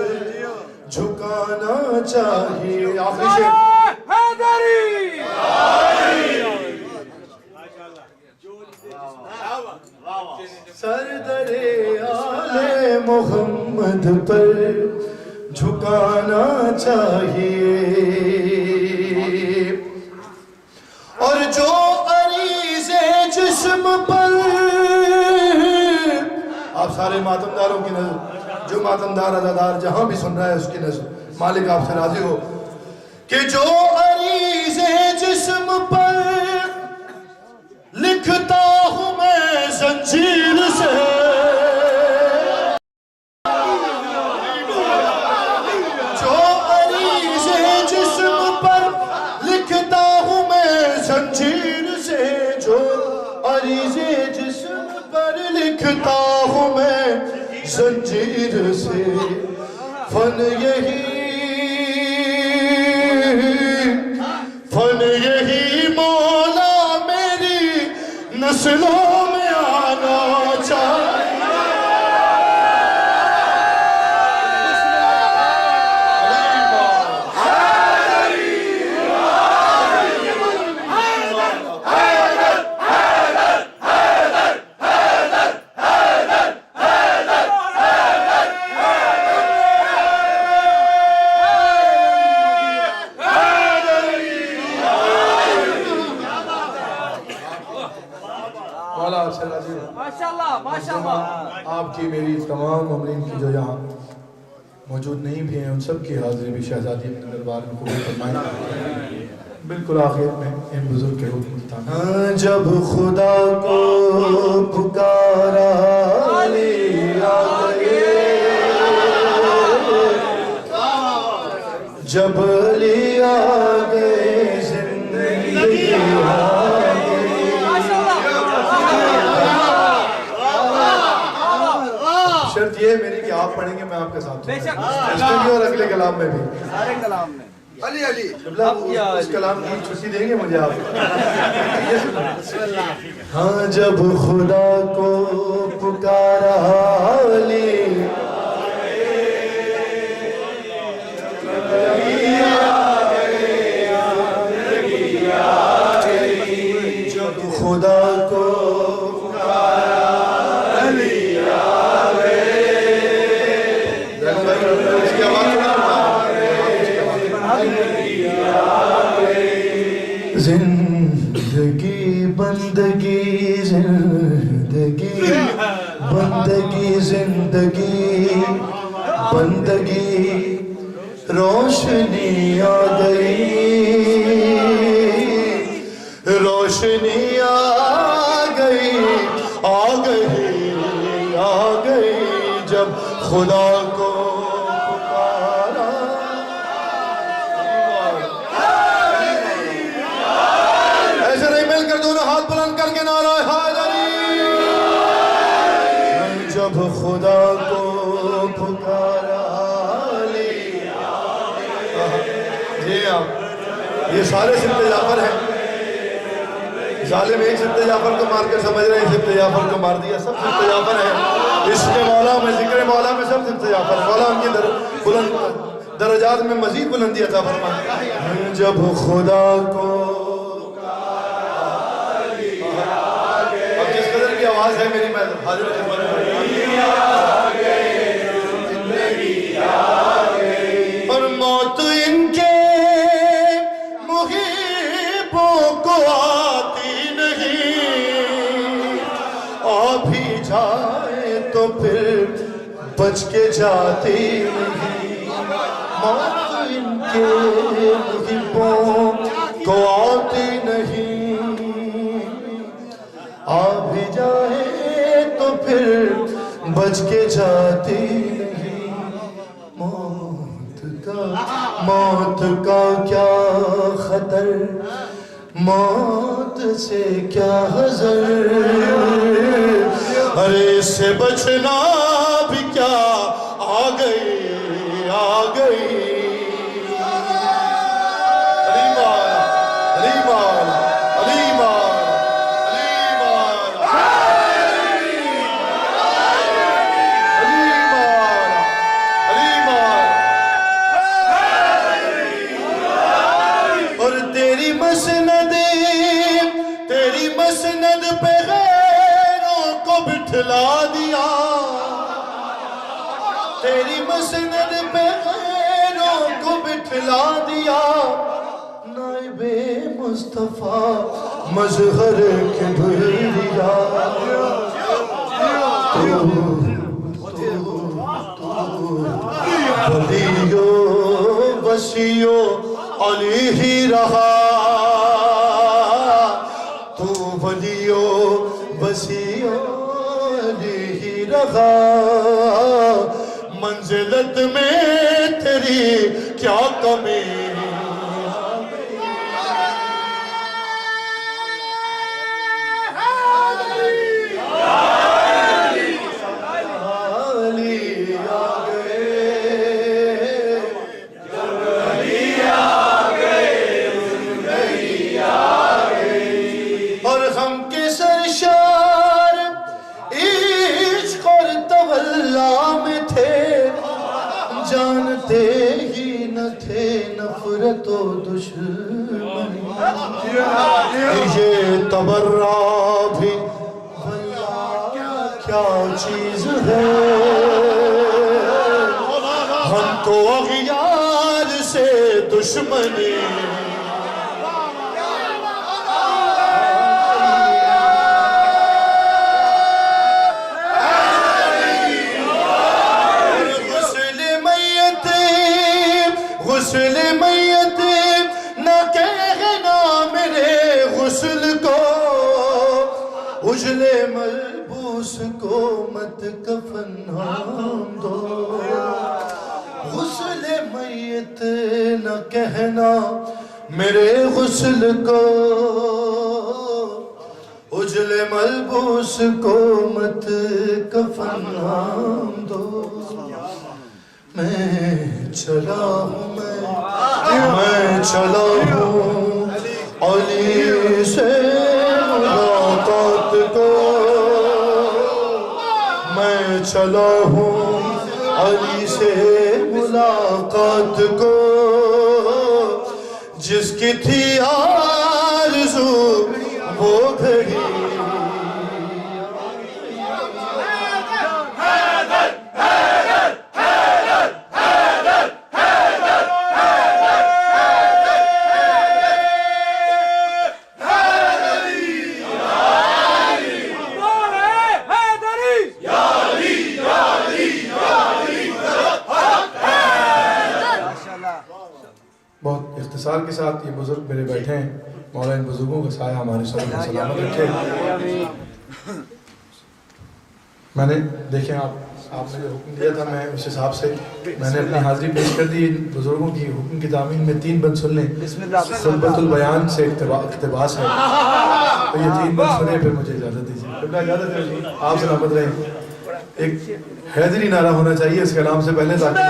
جھکانا چاہیے آخری شعر سردر آل محمد پر جھکانا چاہیے اور جو عریض جسم پر آپ سارے ماتمداروں کی نظر جو ماتمدار عزادار جہاں بھی سن رہا ہے اس کی نظر مالک آپ سے راضی ہو کہ جو عریض جسم پر لکھتا ہوں میں زنجیر سے جو عریض جسم پر لکھتا ہوں میں زنجیر سے جو عریض جسم پر لکھتا ہوں میں زنجیر سے فن یہی مولا میری نسلوں میں آنا چاہیے آپ کی میری تمام مملین کی جو یہاں موجود نہیں بھی ہیں ان سب کی حاضری بھی شہزادی اپنے دربار میں قبول فرمائیں بالکل آخر میں ان بزرگ کے حکم تھا جب خدا کو پکارا علی آ گئے جب علی آ گئے زندگی شرط یہ ہے میری کہ آپ پڑھیں گے میں آپ کے ساتھ ہوں اس میں بھی اور اگلے کلام میں بھی سارے کلام میں علی اس کلام کی چھٹی دیں گے مجھے آپ ہاں جب خدا کو پکارا علی جب خدا کو زندگی بندگی زندگی بندگی زندگی بندگی روشنی آ گئی روشنی آ گئی آ گئی آ گئی جب خدا کو پکارا پڑھ کے نعرہ حیدری. جب خدا کو پکارا جی آپ یہ سارے سبت جعفر ہیں. ظالم ایک سبت جعفر کو مار کر سمجھ رہے ہیں سبت جعفر کو مار دیا. سب سبت جعفر ہیں. عشق مولا میں ذکر مولا میں سب سبت جعفر. مولا ان کی بلند درجات میں مزید بلندی عطا فرمائے. جب خدا کو اب جس قدر کی آواز ہے میری میں حاضر خدمت اور موت ان کے محبوں کو آتی نہیں. آ بھی جائے تو پھر بچ کے جاتی نہیں. موت ان کے محبوں کو آتی نہیں. آ بھی جائے تو پھر بچ کے جاتی نہیں. موت کا کیا خطر, موت سے کیا حذر, ارے اس سے بچنا بھی کیا آ گئی آ گئی. مسند پہ غیروں کو بٹھلا دیا. تیری مسند پہ غیروں کو بٹھلا دیا. نائب مصطفیٰ مظہر کبریا. ولیو وسیع علی ہی رہا. ولیو وسیع علی ہی رہا. منزلت میں تیری کیا کمی. جانتے ہی نہ تھے نفرت و دشمنی. یہ تبرہ بھی واللہ کیا چیز ہے. ہم کو اغیار سے دشمنی. غسل میت نہ کہنا میرے غسل کو. اجلے ملبوس کو مت کفن نام دو. غسل میت نہ کہنا میرے غسل کو. اجلے ملبوس کو مت کفن نام دو. میں چلا ہوں میں چلا ہوں علی سے ملاقات کو. میں چلا ہوں علی سے ملاقات کو. جس کی تھی آرزو وہ گھڑی. بہت اختصار کے ساتھ یہ بزرگ میرے بیٹھے ہیں. مولا ان بزرگوں کا سایہ ہمارے سب کو سلامت رکھے. میں نے دیکھیں آپ آپ نے جو حکم دیا تھا میں اس حساب سے میں نے اپنی حاضری پیش کر دی. بزرگوں کی حکم کی تعمیل میں 3 بند سن لیں. خلبۃ البیان سے اقتباس ہے, تو یہ 3 بند سنے پھر مجھے اجازت دیجیے. اجازت دیجیے, آپ سلامت رہیں. ایک حیدری نعرہ ہونا چاہیے اس کلام سے پہلے تاکہ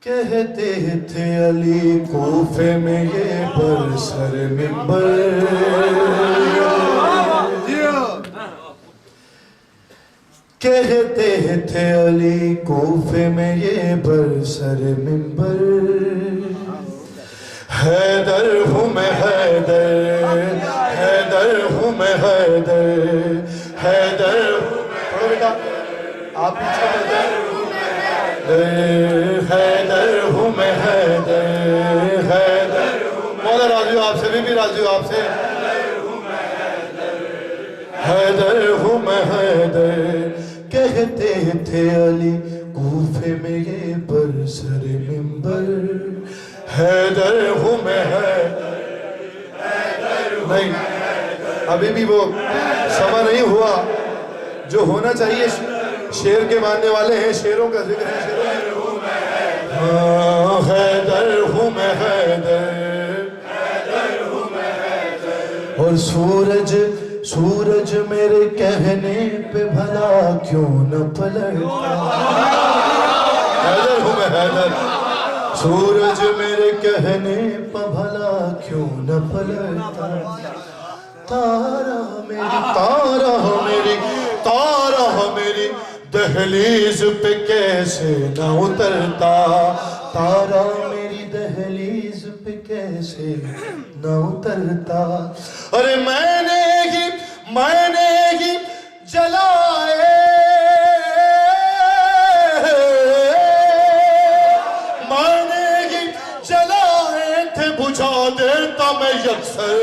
کہتے تھے علی کوفے میں یہ برسر منبر, کہتے تھے علی کوفے میں یہ برسر منبر, حیدر ہوں میں حیدر, حیدر ہوں میں حیدر, حیدر ہوں میں, آپ پیچھے حیدر ہوں میں حیدر, حیدر مولا راضی ہوں آپ سے, بھی راضی ہوں آپ سے, حیدر ہوں میں حیدر. کہتے تھے علی کوفے میں یہ برسر منبر, حیدر ہوں میں حیدر. نہیں, ابھی بھی وہ سما نہیں ہوا جو ہونا چاہیے. شیر کے ماننے والے ہیں, شیروں کا ذکر ہے. حیدر ہوں میں حیدر, اور سورج سورج میرے کہنے پہ بھلا کیوں نہ پلٹتا. حیدر ہوں میں حیدر, سورج میرے کہنے پہ بھلا کیوں نہ پلٹتا. تارا میری, تارا میری, تارا میری دہلیز پہ کیسے نہ اترتا, تارا میری دہلیز پہ کیسے نہ اترتا. ارے میں نے ہی جلائے, میں نے ہی جلائے تھے, بجھا دیتا میں یکسر.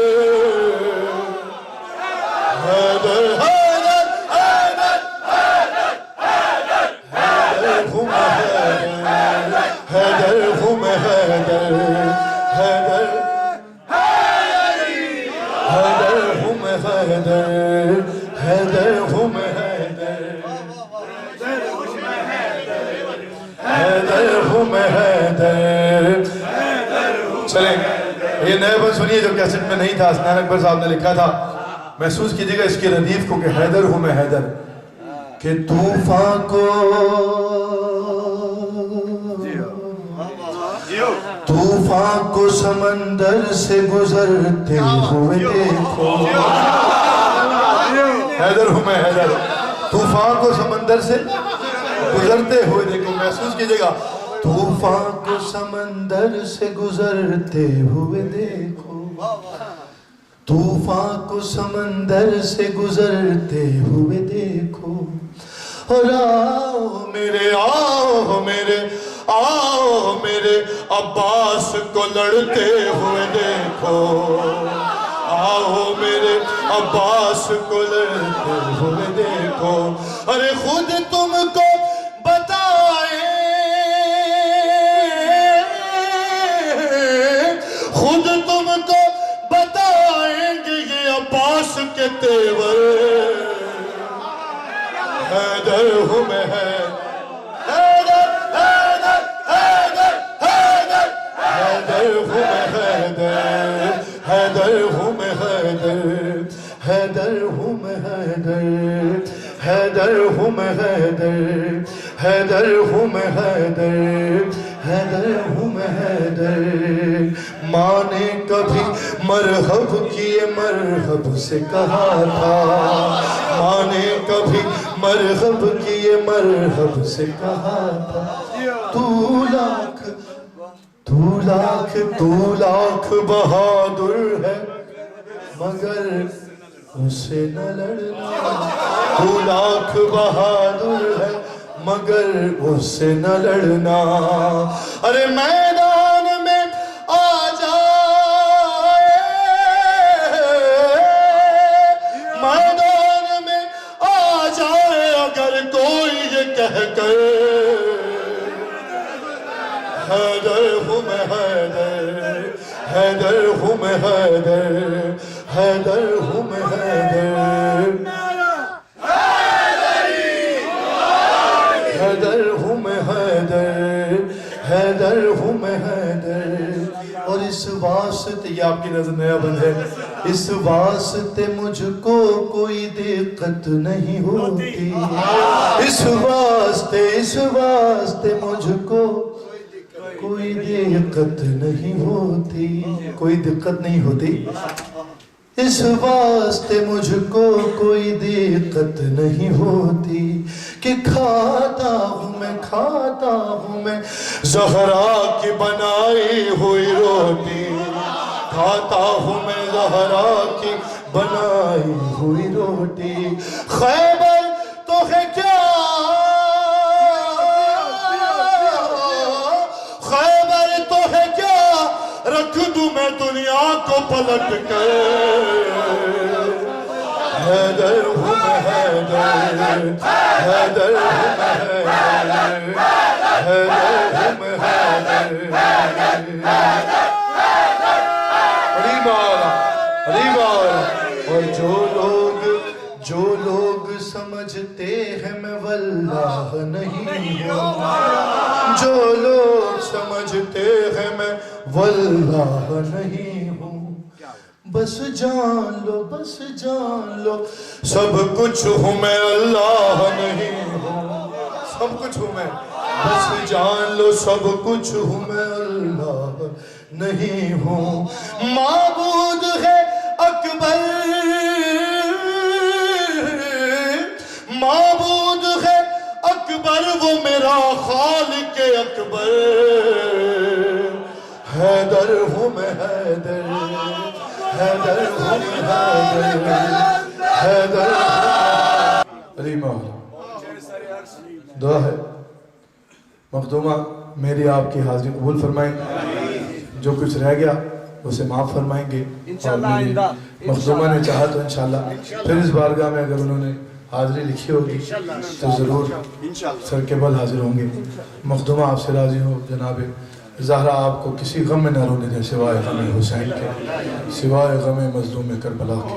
حیدر حیدر حیدر حیدر ہوں میں حیدر, حیدر ہوں میں حیدر, حیدر حیدر ہوں میں حیدر, حیدر ہوں میں حیدر, حیدر ہوں میں حیدر. چلیں یہ نئے بند سنیے جو کیسٹ میں نہیں تھا, حسنین اکبر صاحب نے لکھا تھا. محسوس کیجئے گا اس کی ردیف کو کہ حیدر ہوں میں حیدر. کہ طوفان کو سمندر سے گزرتے ہوئے دیکھو. حیدر ہوں میں حیدر, طوفان کو سمندر سے گزرتے ہوئے دیکھو. محسوس کیجئے گا, طوفان کو سمندر سے گزرتے ہوئے دیکھو, طوفان کو سمندر سے گزرتے ہوئے دیکھو. اور آؤ میرے, آؤ میرے, آؤ میرے عباس کو لڑتے ہوئے دیکھو. آؤ میرے عباس کو لڑتے ہوئے دیکھو. ارے خود تم کو بتائیں, خود تم کو بتائیں گے یہ عباس کے تیور. حیدر ہوں میں حیدر, حیدر حیدر حیدر حیدر حیدر ہوں میں حیدر, حیدر ہوں میں حیدر, حیدر ہوں میں حیدر, حیدر ہوں میں حیدر, حیدر ہوں میں حیدر. ماں نے کبھی مرحب کیے مرحب سے کہا تھا, ماں نے کبھی مرحب کیے مرحب سے کہا تھا. تو لاکھ بہادر ہے مگر اسے نہ لڑنا. تو لاکھ بہادر ہے مگر اس سے نہ لڑنا. ارے میدان میں آ جائے, میدان میں آ جائے اگر کوئی یہ کہہ کر حیدر ہوں میں حیدر, حیدر ہوں میں حیدر, حیدر ہوں میں حیدر, حیدر ہوں میں حیدر, حیدر ہوں میں حیدر. اور اس واسطے, یہ آپ کی نظر نیا بند ہے, اس واسطے مجھ کو کوئی دقت نہیں ہوتی, اس واسطے مجھ کو کوئی دقت نہیں ہوتی, کوئی دقت نہیں ہوتی, اس واسطے مجھ کو کوئی دقت نہیں ہوتی کہ کھاتا ہوں میں زہرا کی بنائی ہوئی روٹی, کھاتا ہوں میں زہرا کی بنائی ہوئی روٹی. خیبر تو ہے کیا, خیبر تو ہے کیا, رکھ دوں میں دنیا کو پلٹ کر. حیدر ہوں میں حیدر, حیدر ہوں میں حیدر, حیدر ہوں میں حیدر. قریب آرہا, قریب آرہا. اور جو لوگ سمجھتے ہیں میں واللہ نہیں ہوں, جو لوگ سمجھتے ہیں میں واللہ نہیں ہوں, بس جان لو سب کچھ ہوں میں اللہ نہیں ہوں, سب کچھ ہوں میں, بس جان لو سب کچھ ہوں میں اللہ نہیں ہوں. معبود ہے اکبر, معبود ہے اکبر, وہ میرا خالق اکبر. حیدر ہوں میں حیدر, حیدر ہوں میں حیدر, حیدر. علی مولا دعا ہے مخدومہ میری آپ کی حاضری قبول فرمائیں, جو کچھ رہ گیا اسے معاف فرمائیں گے انشاءاللہ. مخدومہ نے چاہا تو انشاءاللہ پھر اس بارگاہ میں اگر انہوں نے حاضری لکھی ہوگی تو ضرور سر کے بل حاضر ہوں گے. مخدومہ آپ سے راضی ہو جناب زہرا, آپ کو کسی غم میں نہ رونے دیں سوائے غم حسین کے, سوائے غم مظلوم کربلا کے.